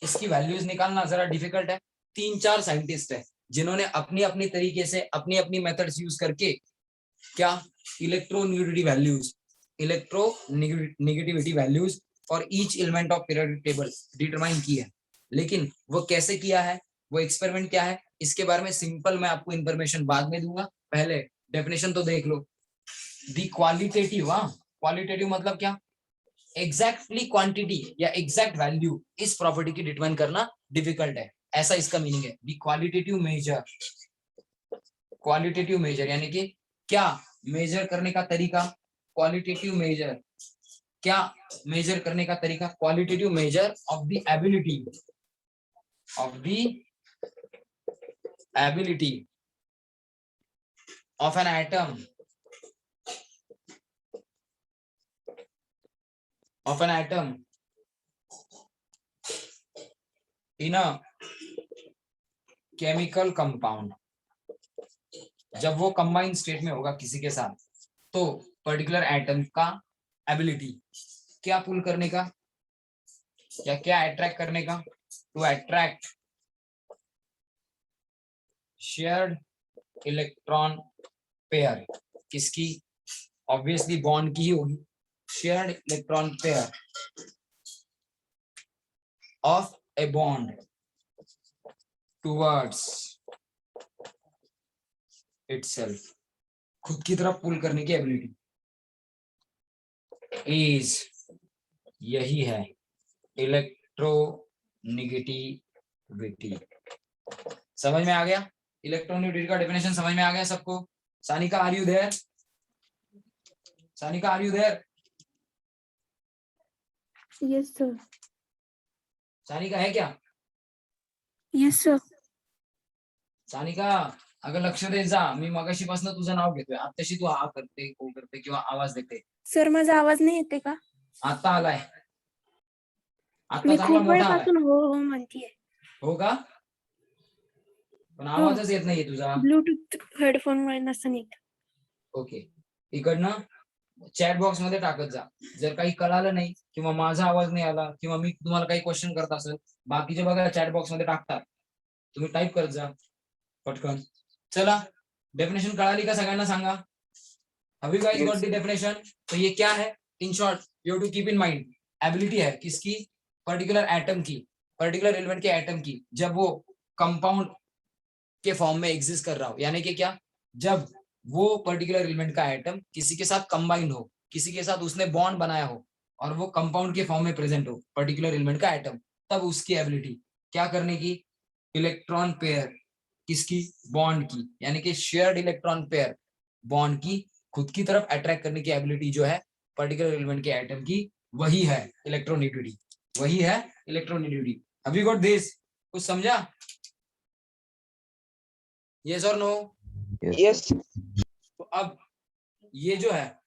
इसकी वैल्यूज निकालना जरा डिफिकल्ट है, 3-4 साइंटिस्ट है जिन्होंने अपनी अपनी तरीके से अपनी अपनी मेथड्स यूज करके क्या electronegativity values for each element of periodic table determine की है। लेकिन वो कैसे किया है, वो एक्सपेरिमेंट क्या है, इसके बारे में सिंपल मैं आपको इंफॉर्मेशन बाद में दूंगा। पहले डेफिनेशन तो देख लो। दी क्वालिटेटिव, क्वालिटेटिव मतलब क्या, एग्जैक्टली क्वांटिटी या एग्जैक्ट वैल्यू इस प्रॉपर्टी की डिटरमाइन करना डिफिकल्ट है, ऐसा इसका मीनिंग है। दी क्वालिटेटिव मेजर यानी कि क्या मेजर करने का तरीका, क्वालिटेटिव मेजर क्या मेजर करने का तरीका, qualitative measure of the ability of an atom in a chemical compound। जब वो कंबाइंड स्टेट में होगा किसी के साथ, तो पर्टिकुलर एटम का एबिलिटी क्या पुल करने का या क्या अट्रैक्ट करने का, to attract shared electron pair. किसकी, ऑब्वियसली बॉन्ड की ही होगी। Shared electron pair of a bond towards itself, खुद की तरफ पुल करने की एबिलिटी इज, यही है इलेक्ट्रोनेगेटिविटी। समझ में आ गया? इलेक्ट्रोनेगेटिविटी का डेफिनेशन समझ में आ गया सबको? Sanika are you there? Sanika are you there? Yes sir. Sanika है क्या? Yes sir. सानिका अगं लक्ष दे जा, मी मगाशीपासून तुझं नाव घेतोय, आत्ताशी तू आ करते हो करते किंवा आवाज देते। सर माझा आवाज नाही येते का? आता आलाय, आता मी चांगला खूप मोठा आलाय। वेळापासून हो हो म्हणतीये। हो का? पण आवाजच येत नाहीये तुझा। ब्लूटूथ हेडफोन मुळे नसेल येत। ओके, इकडनं चॅट बॉक्स मध्ये टाकत जा, जर काही कळालं नाही किंवा माझा आवाज नाही आला किंवा मी तुम्हाला काही क्वेश्चन करत असेल, बाकीचे बघा चॅट बॉक्स मध्ये टाकतात, तुम्ही टाईप करत जा पटकन। चला, डेफिनेशन कळाली का सगळ्यांना सांगा? Have you guys got the definition? तो ये क्या है? In short, you have to keep in mind, ability है किसकी? पर्टिकुलर एटम की, पर्टिकुलर एलिमेंट के एटम की, जब वो कंपाउंड के फॉर्म में एग्जिस्ट कर रहा हो, यानी कि क्या, जब वो पर्टिकुलर एलिमेंट का एटम किसी के साथ कंबाइन हो, किसी के साथ उसने बॉन्ड बनाया हो और वो कंपाउंड के फॉर्म में प्रेजेंट हो, पर्टिकुलर एलिमेंट का एटम, तब उसकी एबिलिटी क्या करने की? इलेक्ट्रॉन पेयर, किसकी? बॉन्ड की, यानी कि शेयर्ड इलेक्ट्रॉन पेयर, बॉन्ड की खुद की तरफ अट्रैक्ट करने की एबिलिटी जो है पर्टिकुलर एलिमेंट के एटम की, वही है इलेक्ट्रोनेगेटिविटी, वही है electronegativity. Have you got this? कुछ समझा? यस और नो? यस। तो अब ये जो है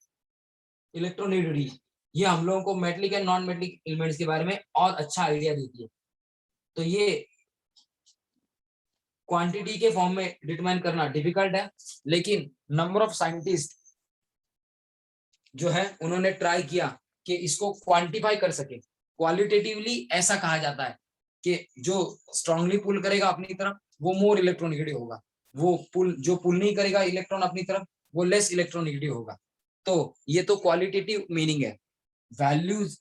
इलेक्ट्रोनेगेटिविटी, ये हम लोगों को metallic and non metallic elements के बारे में और अच्छा आइडिया देती है। तो ये क्वांटिटी के फॉर्म में डिटरमाइन करना डिफिकल्ट है, लेकिन नंबर ऑफ साइंटिस्ट जो है उन्होंने ट्राई किया कि इसको क्वांटिफाई कर सके। क्वालिटेटिवली ऐसा कहा जाता है कि जो स्ट्रांगली पुल करेगा अपनी तरफ वो मोर इलेक्ट्रोनेगेटिव होगा, वो पुल जो पुल नहीं करेगा इलेक्ट्रॉन अपनी तरफ वो लेस इलेक्ट्रोनेगेटिव होगा। तो ये तो क्वालिटेटिव मीनिंग है। वैल्यूज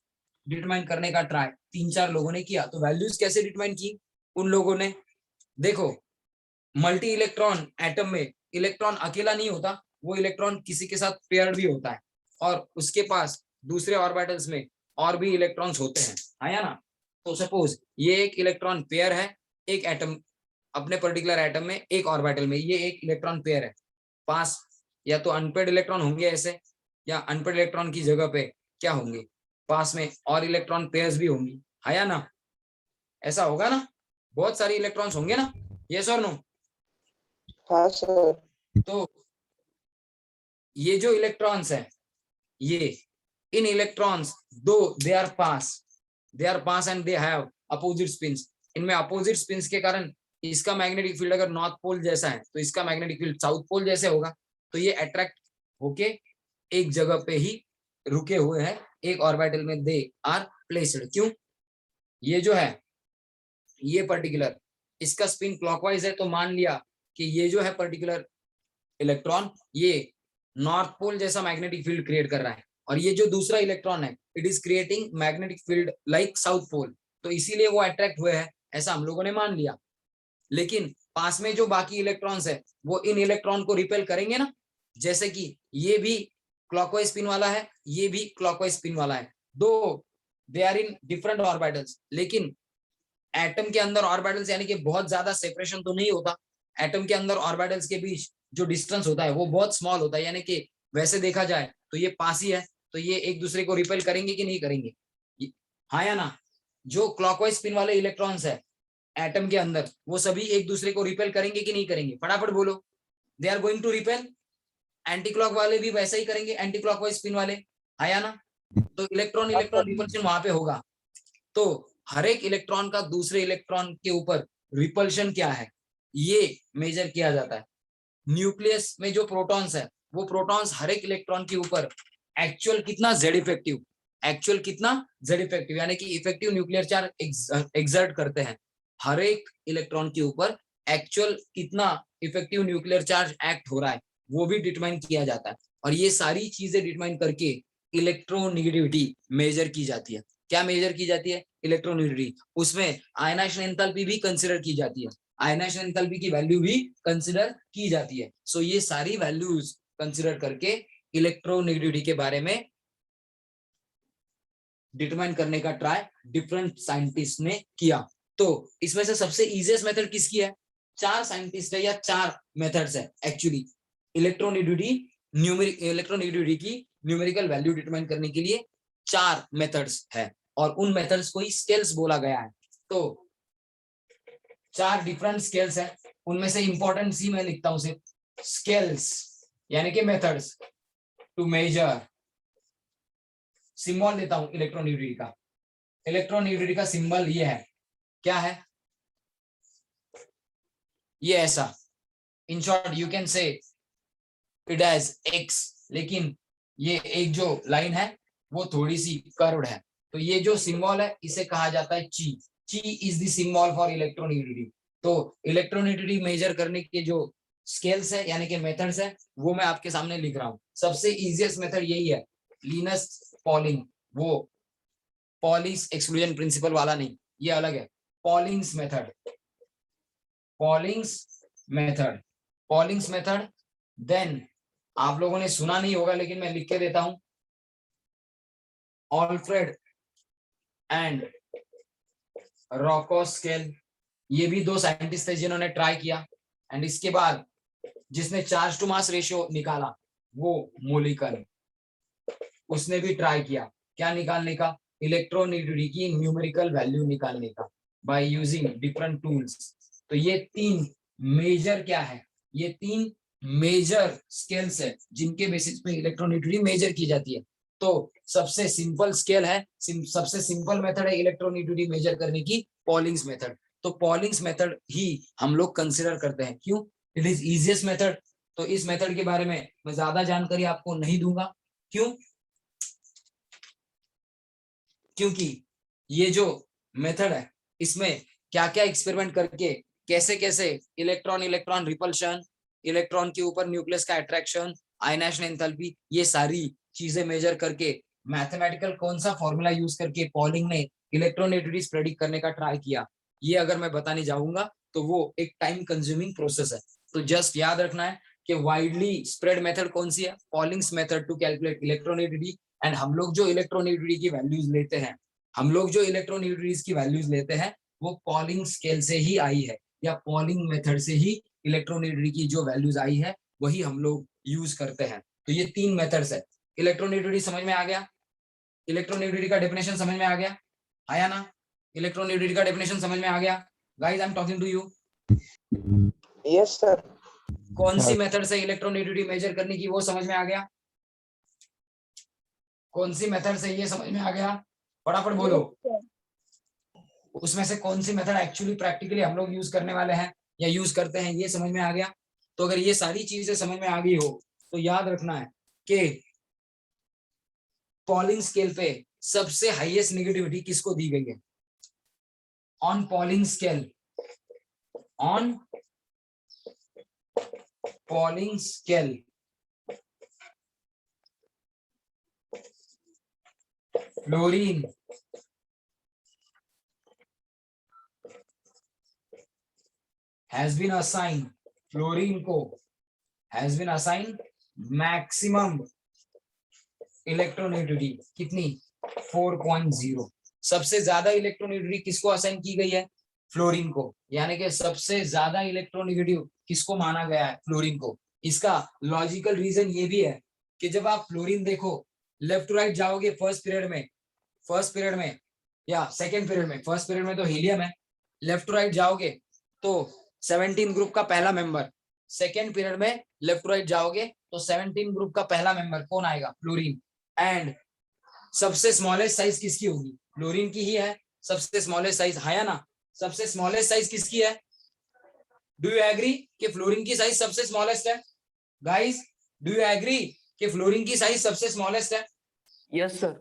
डिटरमाइन करने का ट्राई 3-4 लोगों ने किया। तो वैल्यूज कैसे डिटरमाइन की उन लोगों ने? देखो, मल्टी इलेक्ट्रॉन एटम में इलेक्ट्रॉन अकेला नहीं होता, वो इलेक्ट्रॉन किसी के साथ पेयर्ड भी होता है और उसके पास दूसरे ऑर्बिटल्स में और भी इलेक्ट्रॉन्स होते हैं, है ना? तो सपोज ये एक इलेक्ट्रॉन पेयर है, एक एटम अपने पर्टिकुलर एटम में एक ऑर्बिटल में ये एक इलेक्ट्रॉन पेयर है, पास या तो अनपेड इलेक्ट्रॉन होंगे ऐसे, या अनपेड इलेक्ट्रॉन की जगह पे क्या होंगे, पास में और इलेक्ट्रॉन पेयर्स भी होंगी, है ना? ऐसा होगा ना, बहुत सारी इलेक्ट्रॉन्स होंगे ना, यस और नो? हाँ सर। तो ये जो इलेक्ट्रॉन्स है, ये इन इलेक्ट्रॉन्स दो दे आर पास and they have opposite spins, इनमें अपोजिट स्पिन्स के कारण इसका मैग्नेटिक फील्ड अगर नॉर्थ पोल जैसा है तो इसका मैग्नेटिक फील्ड साउथ पोल जैसे होगा। तो ये अट्रैक्ट होके एक जगह पे ही रुके हुए हैं, एक ऑर्बिटल में दे आर प्लेस्ड। क्यों? ये जो है ये पर्टिकुलर इसका स्पिन क्लॉकवाइज है, तो मान लिया कि ये जो है पर्टिकुलर इलेक्ट्रॉन ये नॉर्थ पोल जैसा मैग्नेटिक फील्ड क्रिएट कर रहा है, और ये जो दूसरा इलेक्ट्रॉन है it is creating magnetic field like south pole, तो इसीलिए वो अट्रैक्ट हुए हैं, ऐसा हम लोगों ने मान लिया। लेकिन पास में जो बाकी इलेक्ट्रॉन्स है वो इन इलेक्ट्रॉन को रिपेल करेंगे ना, जैसे कि ये भी क्लॉकवाइज स्पिन वाला है, ये भी क्लॉकवाइज स्पिन वाला है, though they are in different orbitals, लेकिन एटम के अंदर ऑर्बिटल्स यानी कि बहुत ज्यादा सेपरेशन तो नहीं होता। एटम के अंदर ऑर्बिटल्स के बीच जो डिस्टेंस होता है वो बहुत स्मॉल होता है, यानी कि वैसे देखा जाए तो ये पास ही है, तो ये एक दूसरे को रिपेल करेंगे कि नहीं करेंगे, हाँ या ना। जो क्लॉकवाइज स्पिन वाले इलेक्ट्रॉन्स है एटम के अंदर वो सभी एक दूसरे को रिपेल करेंगे कि नहीं करेंगे, फटाफट बोलो। They are going to repel. Anti clock वाले भी वैसा ही करेंगे, एंटी क्लॉकवाइज स्पिन वाले, हाँ या ना। तो इलेक्ट्रॉन इलेक्ट्रॉन रिपल्शन वहां पे होगा। तो हर एक इलेक्ट्रॉन का दूसरे इलेक्ट्रॉन के ऊपर रिपल्शन क्या है ये मेजर किया जाता है। न्यूक्लियस में जो प्रोटॉन्स है वो प्रोटॉन्स हर एक इलेक्ट्रॉन के ऊपर एक्चुअल कितना जेड इफेक्टिव, एक्चुअल कितना जेड इफेक्टिव यानी कि इफेक्टिव न्यूक्लियर चार्ज एक्सर्ट करते हैं, हर एक इलेक्ट्रॉन के ऊपर एक्चुअल कितना इफेक्टिव न्यूक्लियर चार्ज एक्ट हो रहा है वो भी डिटरमाइन किया जाता है। और ये सारी चीजें डिटरमाइन करके इलेक्ट्रोनेगेटिविटी मेजर की जाती है। क्या मेजर की जाती है? इलेक्ट्रोनेगेटिविटी। उसमें आयनाइजेशन एंथैल्पी भी कंसीडर की जाती है, आयनाइजेशन एंथैल्पी की वैल्यू भी कंसीडर की जाती है। सो ये सारी वैल्यूज कंसीडर करके इलेक्ट्रोनेगेटिविटी के बारे में डिटरमाइन करने का ट्राई डिफरेंट साइंटिस्ट ने किया। तो इसमें से सबसे इजीएस्ट मेथड किसकी है? चार साइंटिस्ट है या चार मेथड्स है एक्चुअली इलेक्ट्रोनेगेटिविटी की न्यूमेरिकल वैल्यू डिटरमाइन करने के लिए चार मेथड्स है, और उन मेथड्स को ही स्केल्स बोला गया है। तो चार डिफरेंट स्केल्स है, उनमें से इंपॉर्टेंट सी मैं लिखता हूं सिर्फ स्केल्स यानी कि मेथड्स टू मेजर। सिंबल देता हूं इलेक्ट्रोनेगेटिविटी का। इलेक्ट्रोनेगेटिविटी का सिंबल ये है, क्या है? ये ऐसा, in short you can say it as X, लेकिन ये एक जो लाइन है वो थोड़ी सी कर्व्ड है, तो ये जो सिंबल है इसे कहा जाता है ची। ची is the symbol for electronegativity. तो इलेक्ट्रोनेगेटिविटी मेजर करने के जो स्केल्स है यानी कि मेथड्स है वो मैं आपके सामने लिख रहा हूं। सबसे इजीएस्ट मेथड यही है, लिनस पॉलिंग, वो पॉलिंग्स एक्सक्लूजन प्रिंसिपल वाला नहीं, ये अलग है। Pauling's method, पॉलिंग्स method, पॉलिंग्स method. Then आप लोगों ने सुना नहीं होगा लेकिन मैं लिख के देता हूं, ऑल्फ्रेड एंड रॉको स्केल। ये भी दो साइंटिस्ट थे जिन्होंने ट्राई किया, एंड इसके बाद जिसने चार्ज टू मास रेशियो निकाला वो मोलिकन, उसने भी ट्राई किया क्या निकालने का? इलेक्ट्रोनेगेटिविटी की न्यूमेरिकल वैल्यू निकालने का बाय यूजिंग डिफरेंट टूल्स। तो ये तीन मेजर क्या है? ये तीन मेजर स्केल्स है जिनके बेसिस पे इलेक्ट्रोनेगेटिविटी मेजर की जाती है। तो सबसे सिंपल स्केल है, सबसे सिंपल मेथड है इलेक्ट्रोनेगेटिविटी मेजर करने की, पॉलिंग्स मेथड। तो पॉलिंग्स मेथड ही हम लोग कंसिडर करते हैं, क्यों? It is easiest method. तो इस मेथड के बारे में मैं ज्यादा जानकारी आपको नहीं दूंगा, क्यों? क्योंकि ये जो मेथड है इसमें क्या क्या एक्सपेरिमेंट करके कैसे कैसे इलेक्ट्रॉन इलेक्ट्रॉन रिपल्शन, इलेक्ट्रॉन के ऊपर न्यूक्लियस का अट्रैक्शन, आयनाइजेशन एंथैल्पी, ये सारी चीजें मेजर करके मैथमेटिकल कौन सा फॉर्मूला यूज करके पॉलिंग ने इलेक्ट्रोनेगेटिविटी प्रेडिक्ट करने का ट्राई किया, ये अगर मैं बताने जाऊंगा तो वो एक टाइम कंज्यूमिंग प्रोसेस है। तो जस्ट याद रखना है कि वाइडली स्प्रेड मेथड कौन सी है? Pauling's method to calculate electronegativity. And हम लोग जो इलेक्ट्रोनेगेटिविटी की वैल्यूज लेते हैं, हम लोग जो इलेक्ट्रोनेगेटिविटी की वैल्यूज लेते हैं वो पॉलिंग स्केल से ही आई है, या पॉलिंग मेथड से ही इलेक्ट्रोनेगेटिविटी की जो वैल्यूज आई है वही हम लोग यूज करते हैं। तो ये तीन मेथड्स है। इलेक्ट्रोनेगेटिविटी समझ में आ गया? इलेक्ट्रोनेगेटिविटी का डेफिनेशन समझ में आ गया? आया ना? इलेक्ट्रोनेगेटिविटी का डेफिनेशन समझ में आ गया? Guys I am talking to you. Yes sir. कौन सी मेथड से इलेक्ट्रोनेगेटिविटी मेजर करने की वो समझ में आ गया? कौन सी मेथड से ये समझ में आ गया? फटाफट बोलो। उसमें से कौन सी मेथड एक्चुअली प्रैक्टिकली हम लोग यूज करने वाले हैं या यूज करते हैं, ये समझ में आ गया? तो अगर ये सारी चीजें समझ में आ गई हो तो याद रखना है कि पॉलिंग स्केल पे सबसे हाईएस्ट नेगेटिविटी किसको दी गई है? On polling scale, on Pauling scale. Fluorine has been assigned, fluorine को has been assigned maximum electronegativity कितनी 4.0। सबसे ज्यादा इलेक्ट्रोनेगेटिविटी किसको असाइन की गई है? फ्लोरीन को। यानी कि सबसे ज्यादा इलेक्ट्रोनेगेटिव किसको माना गया है? फ्लोरीन को। इसका लॉजिकल रीजन ये भी है कि जब आप फ्लोरीन देखो, लेफ्ट टू राइट जाओगे फर्स्ट पीरियड में या सेकेंड पीरियड में, फर्स्ट पीरियड में तो हीलियम है, लेफ्ट टू राइट जाओगे तो 17 ग्रुप का पहला मेंबर, सेकेंड पीरियड में लेफ्ट टू राइट जाओगे तो 17 ग्रुप का पहला मेंबर कौन आएगा? फ्लोरीन। एंड सबसे स्मॉलेस्ट साइज किसकी होगी? फ्लोरीन की ही है सबसे स्मॉलेस्ट साइज, है या ना? सबसे स्मॉलेस्ट साइज किसकी है? डू यू एग्री कि फ्लोरीन की साइज सबसे स्मॉलेस्ट है? गाइस, डू यू एग्री कि फ्लोरीन की साइज सबसे स्मॉलेस्ट है? Yes sir.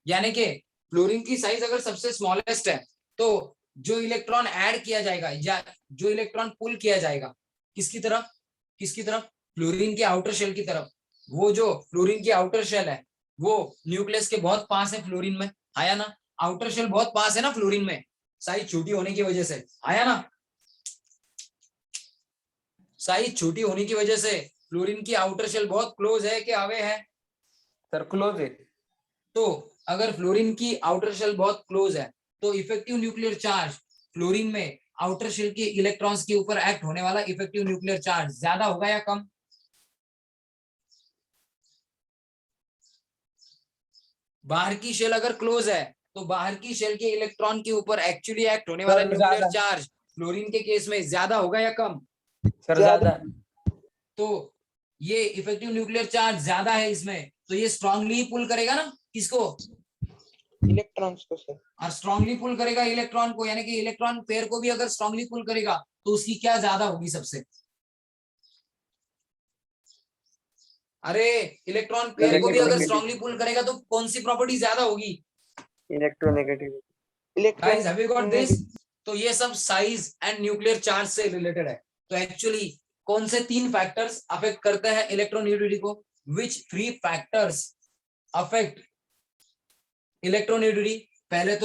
यानी कि फ्लोरीन की साइज अगर सबसे स्मॉलेस्ट है तो जो इलेक्ट्रॉन ऐड किया जाएगा या जो इलेक्ट्रॉन पुल किया जाएगा किसकी तरफ? फ्लोरीन के आउटर शेल की तरफ। वो जो फ्लोरीन की आउटर शेल है वो न्यूक्लियस के बहुत पास है फ्लोरीन में, आया ना? आउटर शेल बहुत पास है ना फ्लोरीन में, साइज छोटी होने की वजह से, आया ना? साइज छोटी होने की वजह से फ्लोरीन की आउटर शेल बहुत क्लोज है कि अवे है? सर क्लोज है। तो अगर फ्लोरीन की आउटर शेल बहुत क्लोज है तो इफेक्टिव न्यूक्लियर चार्ज फ्लोरीन में आउटर शेल के इलेक्ट्रॉन्स के ऊपर एक्ट होने वाला इफेक्टिव न्यूक्लियर चार्ज ज्यादा होगा या कम? बाहर की शेल अगर क्लोज है तो बाहर की शेल के इलेक्ट्रॉन के ऊपर एक्चुअली एक्ट होने वाला न्यूक्लियर चार्ज फ्लोरीन के केस में ज्यादा होगा या कम? सर ज्यादा। तो ये इफेक्टिव न्यूक्लियर चार्ज ज्यादा है इसमें, तो ये स्ट्रांगली पुल करेगा ना किसको? इलेक्ट्रॉन्स को सर। और स्ट्रांगली पुल करेगा इलेक्ट्रॉन को, यानी कि इलेक्ट्रॉन पेयर को भी अगर स्ट्रांगली पुल करेगा तो उसकी क्या ज्यादा होगी सबसे? अरे इलेक्ट्रॉन पेयर को भी अगर स्ट्रांगली पुल करेगा तो कौन सी प्रॉपर्टी ज्यादा होगी? Electronegativity. Guys have you got this? तो ये सब साइज एंड न्यूक्लियर चार्ज से रिलेटेड है। तो एक्चुअली कौन से 3 फैक्टर्स अफेक्ट करते हैं इलेक्ट्रोनेगेटिविटी को? विच 3 फैक्टर्स अफेक्ट इलेक्ट्रोनेगेटिविटी? पहले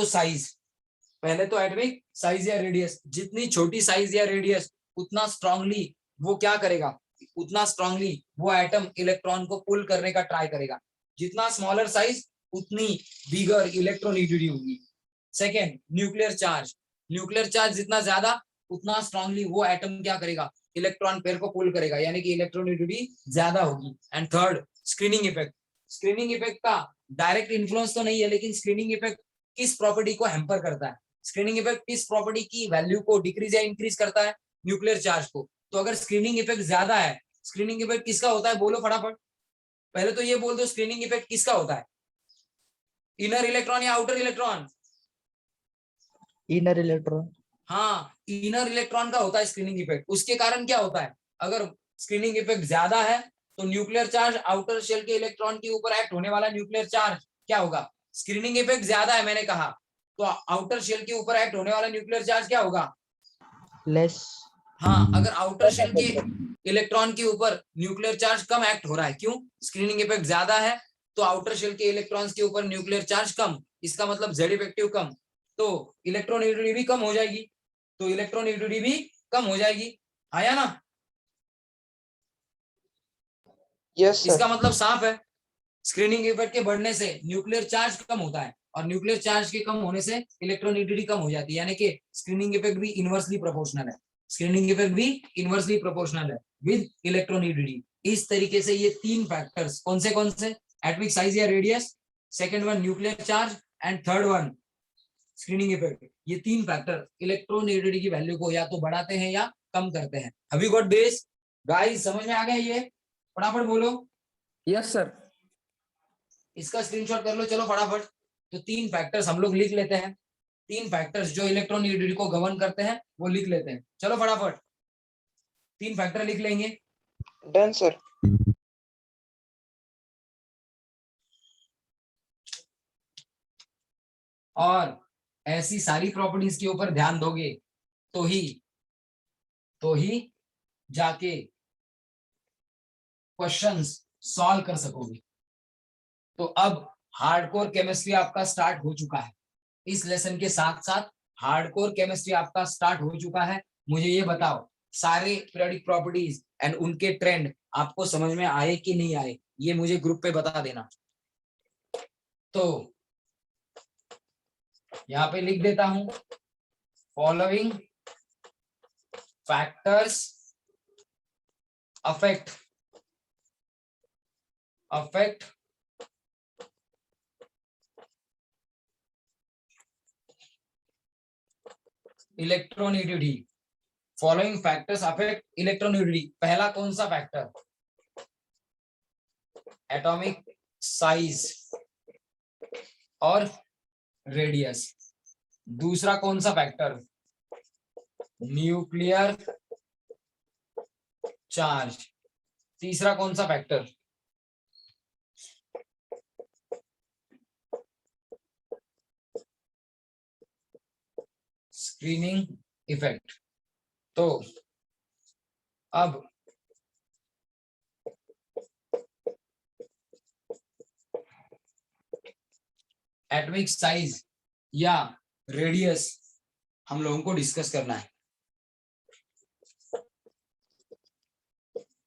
तो एटॉमिक साइज या रेडियस। जितनी छोटी साइज या रेडियस उतना स्ट्रांगली वो क्या करेगा? उतना स्ट्रांगली वो एटम इलेक्ट्रॉन को पुल करने का ट्राई करेगा। जितना स्मॉलर साइज उतनी बिगर इलेक्ट्रोनेगेटिविटी होगी। सेकेंड, न्यूक्लियर चार्ज जितना ज्यादा उतना स्ट्रांगली वो एटम क्या करेगा? इलेक्ट्रॉन पेयर को पुल करेगा, यानी कि इलेक्ट्रोनेगेटिविटी ज्यादा होगी। एंड थर्ड, स्क्रीनिंग इफेक्ट का डायरेक्ट इन्फ्लुएंस तो नहीं है, लेकिन स्क्रीनिंग इफेक्ट किस प्रॉपर्टी को हैम्पर करता है? स्क्रीनिंग इफेक्ट किस प्रॉपर्टी की वैल्यू को डिक्रीज या इंक्रीज करता है? न्यूक्लियर चार्ज को। तो अगर स्क्रीनिंग इफेक्ट ज्यादा है, स्क्रीनिंग इफेक्ट किसका होता है? बोलो फटाफट, पहले तो ये बोल दो, स्क्रीनिंग इफेक्ट किसका होता है? इनर इलेक्ट्रॉन या आउटर इलेक्ट्रॉन? Inner electron. हाँ, इनर इलेक्ट्रॉन का होता है स्क्रीनिंग इफेक्ट। उसके कारण क्या होता है? अगर स्क्रीनिंग इफेक्ट ज्यादा है तो न्यूक्लियर चार्ज, आउटर शेल के इलेक्ट्रॉन के ऊपर एक्ट होने वाला न्यूक्लियर चार्ज क्या होगा? स्क्रीनिंग इफेक्ट ज्यादा है मैंने कहा, तो आउटर शेल के ऊपर एक्ट होने वाला न्यूक्लियर चार्ज क्या होगा? लेस। हाँ, अगर आउटर शेल के इलेक्ट्रॉन के ऊपर न्यूक्लियर चार्ज कम एक्ट हो रहा है, क्यों? स्क्रीनिंग इफेक्ट ज्यादा है तो आउटर शेल के इलेक्ट्रॉन्स के ऊपर न्यूक्लियर चार्ज कम, इसका मतलब जेड इफेक्टिव कम, तो इलेक्ट्रोनेगेटिविटी भी कम हो जाएगी, आया ना? Yes sir. इसका मतलब साफ है, स्क्रीनिंग इफेक्ट के बढ़ने से न्यूक्लियर चार्ज कम होता है और न्यूक्लियर चार्ज के कम होने से इलेक्ट्रोनेगेटिविटी कम हो जाती है, यानी कि स्क्रीनिंग इफेक्ट भी इनवर्सली प्रोपोर्शनल है विद इलेक्ट्रोनेगेटिविटी। इस तरीके से ये 3 फैक्टर्स, कौन से? एटॉमिक साइज या radius, second one nuclear charge and third one screening effect, ये 3 फैक्टर इलेक्ट्रोनेगेटिविटी की वैल्यू को या तो बढ़ाते हैं या कम करते हैं। Have you got this guys? समझ में आ गया ये? फटाफट बोलो। Yes sir. इसका स्क्रीनशॉट कर लो, चलो फटाफट। तो 3 फैक्टर्स हम लोग लिख लेते हैं, 3 फैक्टर्स जो इलेक्ट्रोनेगेटिविटी को गवर्न करते हैं वो लिख लेते हैं। चलो फटाफट 3 फैक्टर लिख लेंगे। Done sir. और ऐसी सारी प्रॉपर्टीज के ऊपर ध्यान दोगे तो ही जाके क्वेश्चंस सॉल्व कर सकोगे। तो अब हार्डकोर केमिस्ट्री आपका स्टार्ट हो चुका है। इस लेसन के साथ साथ हार्डकोर केमिस्ट्री आपका स्टार्ट हो चुका है। मुझे ये बताओ सारे पीरियोडिक प्रॉपर्टीज एंड उनके ट्रेंड आपको समझ में आए कि नहीं आए, ये मुझे ग्रुप पे बता देना। तो यहाँ पे लिख देता हूं, following factors affect electronegativity. Following factors affect electronegativity. पहला कौन सा फैक्टर? एटॉमिक साइज और रेडियस। दूसरा कौन सा फैक्टर? Nuclear charge. तीसरा कौन सा फैक्टर? Screening effect. तो अब एटॉमिक साइज या रेडियस हम लोगों को डिस्कस करना है।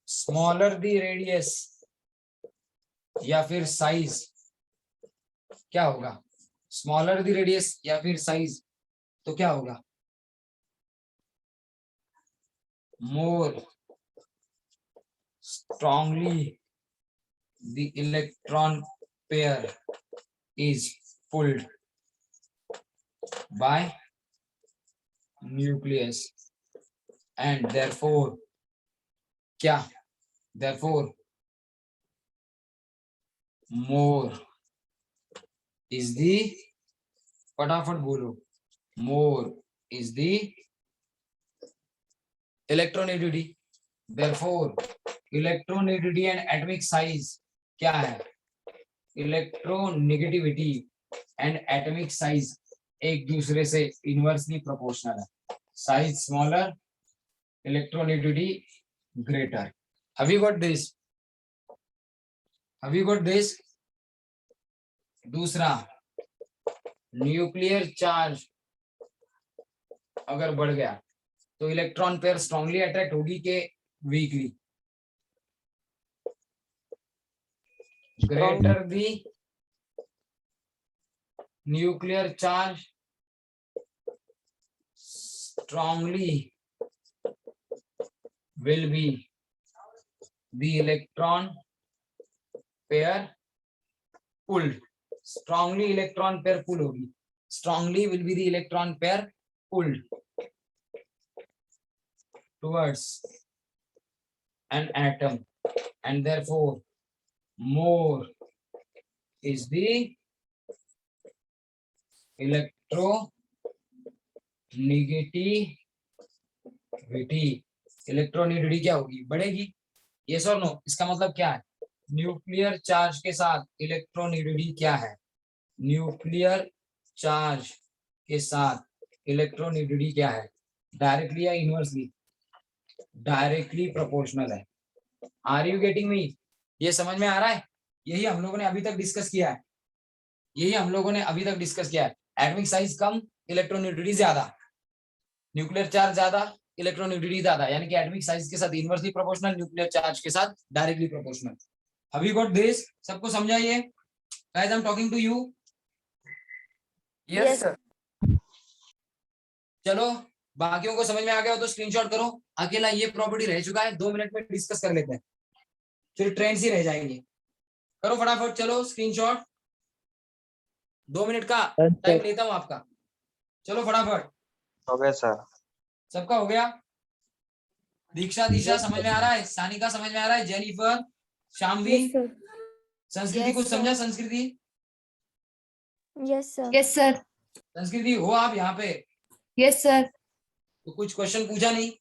स्मॉलर दी रेडियस या फिर साइज क्या होगा? स्मॉलर दी रेडियस या फिर साइज तो क्या होगा? More strongly the electron pair is pulled by nucleus and therefore क्या? therefore more is the, फटाफट बोलो, more is the electronegativity। therefore electronegativity and atomic size क्या है? इलेक्ट्रोनेगेटिविटी एंड एटॉमिक साइज एक दूसरे से इनवर्सली प्रोपोर्शनल है। Size smaller, electronegativity greater. Have you got this? Have you got this? दूसरा, nuclear charge अगर बढ़ गया तो इलेक्ट्रॉन पेयर स्ट्रांगली अट्रैक्ट होगी कि weekly? greater the nuclear charge, strongly will be the electron pair pulled। strongly electron pair pull होगी, strongly will be the electron pair pulled towards an atom and therefore more is the electronegativity। Electronegativity क्या होगी? बढ़ेगी। Yes और no? इसका मतलब क्या है? Nuclear charge के साथ इलेक्ट्रोनेगेटिविटी क्या है? न्यूक्लियर चार्ज के साथ इलेक्ट्रोनेगेटिविटी क्या है? डायरेक्टली या इनवर्सली? डायरेक्टली प्रोपोर्शनल है। Are you getting me? ये समझ में आ रहा है? यही हम लोगों ने अभी तक डिस्कस किया है। एटॉमिक साइज कम, इलेक्ट्रोनेगेटिविटी ज्यादा। न्यूक्लियर चार्ज ज्यादा, इलेक्ट्रोनेगेटिविटी ज्यादा, यानी कि एटॉमिक साइज के साथ इनवर्सली प्रोपोर्शनल, न्यूक्लियर चार्ज के साथ directly proportional. Have you got this? सबको समझा ये? Guys I am talking to you. Yes sir. चलो बाकियों को समझ में आ गया हो तो स्क्रीनशॉट करो। अकेला ये प्रॉपर्टी रह चुका है, 2 मिनट में डिस्कस कर लेते हैं, फिर ट्रेंड्स ही रह जाएंगे। करो फटाफट, चलो स्क्रीनशॉट। 2 मिनट का टाइम लेता हूं आपका। चलो फटाफट। हो गया सर। सबका हो गया? दीक्षा, दिशा समझ में आ रहा है? सानिका समझ में आ रहा है? जेनिफर, शामवी, संस्कृति कुछ समझा? संस्कृति? Yes sir. Yes sir. संस्कृति हो आप यहाँ पे? Yes sir. तो कुछ क्वेश्चन पूछा नहीं?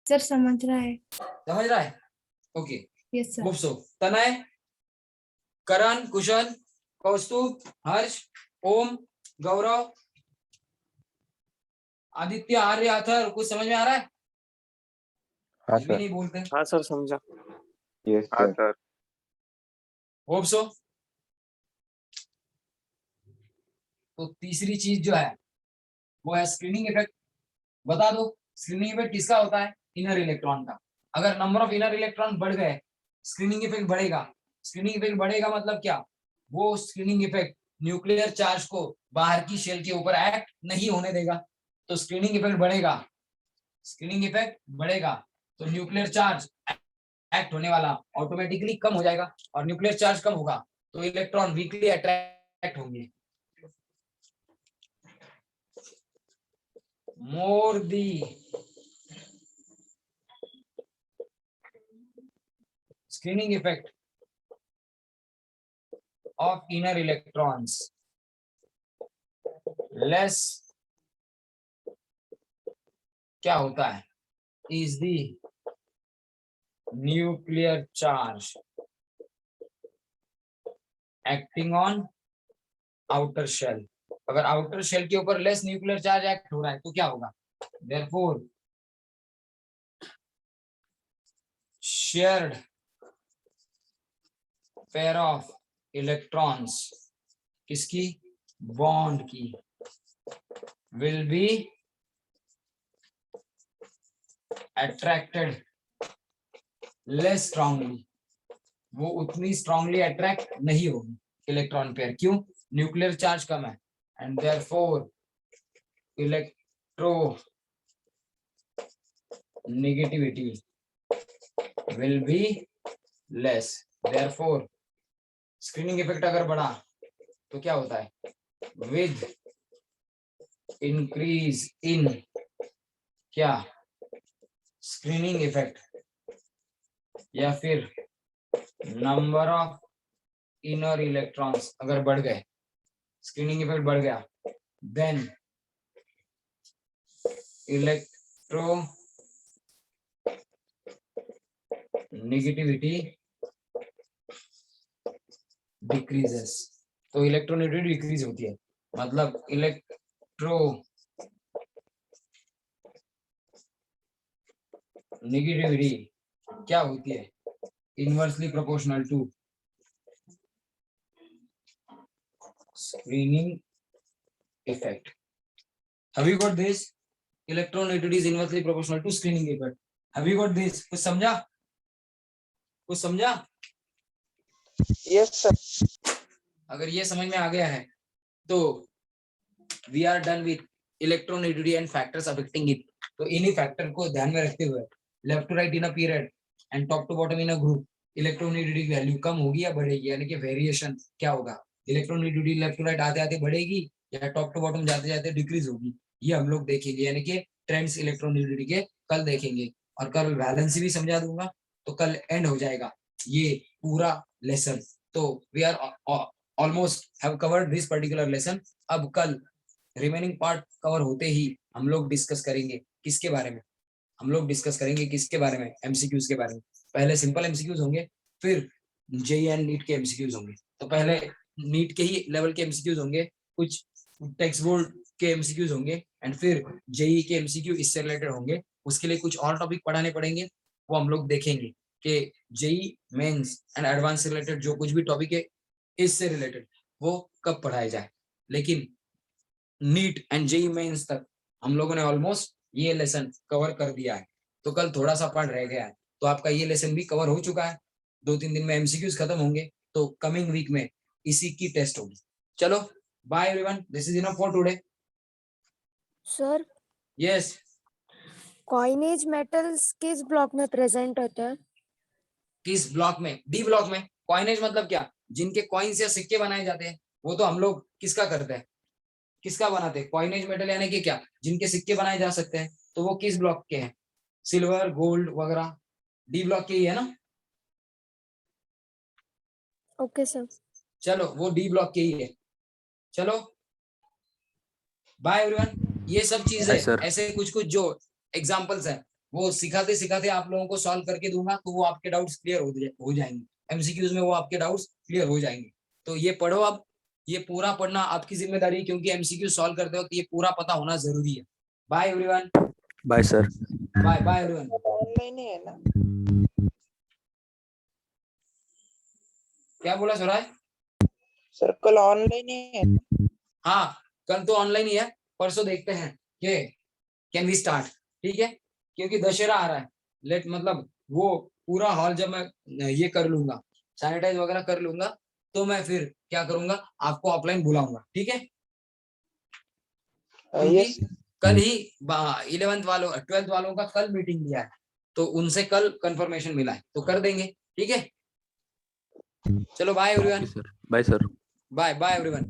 सर समझ रहा है। समझ रहा है? ओके। Yes sir. गुप्सो, तनय, करण, कुशल, कौस्तुभ, हर्ष, ओम, गौरव, आदित्य, आर्य, अथर, कुछ समझ में आ रहा है? हाँ ये भी सर। नहीं बोलते। हाँ सर समझा। यस हाँ सर। सर। Hope so. तो तीसरी चीज जो है वो है स्क्रीनिंग इफेक्ट। बता दो स्क्रीनिंग इफेक्ट किसका होता है? इनर इलेक्ट्रॉन का। अगर नंबर ऑफ इनर इलेक्ट्रॉन बढ़ गए स्क्रीनिंग इफेक्ट बढ़ेगा। स्क्रीनिंग इफेक्ट बढ़ेगा मतलब क्या? वो स्क्रीनिंग इफेक्ट न्यूक्लियर चार्ज को बाहर की शेल के ऊपर एक्ट नहीं होने देगा। तो स्क्रीनिंग इफेक्ट बढ़ेगा, स्क्रीनिंग इफेक्ट बढ़ेगा तो न्यूक्लियर चार्ज एक्ट होने वाला ऑटोमेटिकली कम हो जाएगा, और न्यूक्लियर चार्ज कम होगा तो इलेक्ट्रॉन वीकली अट्रैक्ट होंगे। more the screening effect of inner electrons, less क्या होता है is the nuclear charge acting on outer shell। अगर आउटर शेल के ऊपर लेस न्यूक्लियर चार्ज एक्ट हो रहा है तो क्या होगा? therefore shared pair of electrons किसकी? बॉन्ड की will be attracted less strongly। वो उतनी स्ट्रांगली अट्रैक्ट नहीं होगी इलेक्ट्रॉन पेयर। क्यों? न्यूक्लियर चार्ज कम है and therefore electro negativity will be less. Therefore screening effect अगर बढ़ा तो क्या होता है? विद इंक्रीज इन क्या? स्क्रीनिंग इफेक्ट या फिर नंबर ऑफ इनर इलेक्ट्रॉन्स अगर बढ़ गए, स्क्रीनिंग इफेक्ट बढ़ गया, देन इलेक्ट्रो नेगेटिविटी डिक्रीजेस। तो इलेक्ट्रोनेगेटिविटी डिक्रीज होती है, मतलब इलेक्ट्रो नेगेटिविटी क्या होती है? Inversely proportional to screening effect। Have you got this? Electronegativity is inversely proportional to screening effect। Have you got this? कुछ समझा? कुछ समझा? Yes sir. अगर ये समझ में आ गया है तो we are done with electronegativity and factors affecting it। तो इन्हीं फैक्टर को ध्यान में रखते हुए left to right in a period and top to bottom in a group electronegativity की वैल्यू कम होगी या बढ़ेगी, यानी कि वेरिएशन क्या होगा? इलेक्ट्रोनेगेटिविटी लेफ्ट टू राइट आते आते बढ़ेगी या टॉप टू बॉटम जाते जाते डिक्रीज होगी, ये हम लोग देखेंगे, यानी कि ट्रेंड्स इलेक्ट्रोनेगेटिविटी के कल देखेंगे। और कल वैलेंसी भी समझा दूंगा तो कल एंड हो जाएगा ये पूरा लेसन। तो we are almost have covered this particular lesson. अब कल रिमेनिंग पार्ट कवर होते ही हम लोग डिस्कस करेंगे किसके बारे में? हम लोग डिस्कस करेंगे किसके बारे में? एमसीक्यूज के बारे में। पहले सिंपल एमसीक्यूज होंगे, फिर जेईई एंड नीट के एमसीक्यूज होंगे। तो पहले नीट के ही लेवल के एमसीक्यूज होंगे, कुछ टेक्स्ट बोर्ड के एमसीक्यूज होंगे एंड फिर जेईई के एमसीक्यू इससे रिलेटेड होंगे। उसके लिए कुछ और टॉपिक पढ़ाने पड़ेंगे, वो हम लोग देखेंगे कि जेईई मेंस एंड एडवांस से रिलेटेड जो कुछ भी टॉपिक है इससे रिलेटेड वो कब पढ़ाया जाए। लेकिन नीट एंड जेईई मेंस तक हम लोगों ने ऑलमोस्ट ये लेसन कवर कर दिया है। तो कल थोड़ा सा पार्ट रह गया है, तो आपका ये लेसन भी कवर हो चुका है। 2-3 दिन में एमसीक्यूज खत्म होंगे, तो कमिंग वीक में इसी की टेस्ट होगी। चलो bye everyone, this is enough for today. Sir yes, coinage metals किस ब्लॉक में प्रेजेंट होते हैं? किस ब्लॉक में? डी ब्लॉक में। कॉइनेज मतलब क्या? जिनके कॉइन्स या सिक्के बनाए जाते हैं, वो तो हम लोग किसका करते हैं? किसका बनाते हैं? कॉइनेज मेटल यानी कि क्या? जिनके सिक्के बनाए जा सकते हैं, तो वो किस ब्लॉक के हैं? सिल्वर, गोल्ड वगैरह डी ब्लॉक के ही है ना। Okay sir. चलो वो डी ब्लॉक के ही है। चलो बाय एवरीवन। ये सब चीजें ऐसे कुछ कुछ जो एग्जांपल्स हैं वो सिखाते सिखाते आप लोगों को सॉल्व करके दूंगा, तो वो आपके डाउट्स क्लियर हो जाएंगे। एमसीक्यूज में वो आपके डाउट्स क्लियर हो जाएंगे। तो ये पढ़ो, अब ये पूरा पढ़ना आपकी जिम्मेदारी है, क्योंकि एमसीक्यू सॉल्व करते वक्त ये पूरा पता होना जरूरी है। Bye everyone. Bye sir. Bye bye everyone. Online ही है ना? क्या बोला स्वराज? सर कल ऑनलाइन ही है ना? हाँ कल तो ऑनलाइन ही है, परसों देखते हैं कि कैन वी स्टार्ट, ठीक है, क्योंकि दशहरा आ रहा है। लेट मतलब वो पूरा हॉल जब मैं ये कर लूंगा, सैनिटाइज वगैरह कर लूंगा, तो मैं फिर क्या करूंगा, आपको ऑफलाइन बुलाऊंगा, ठीक है। यस क्योंकि कल ही 11th वालों 12th वालों का कल मीटिंग लिया है, तो उनसे कल कंफर्मेशन मिला है, तो कर देंगे, ठीक है। चलो bye everyone, sir bye sir. Bye bye everyone.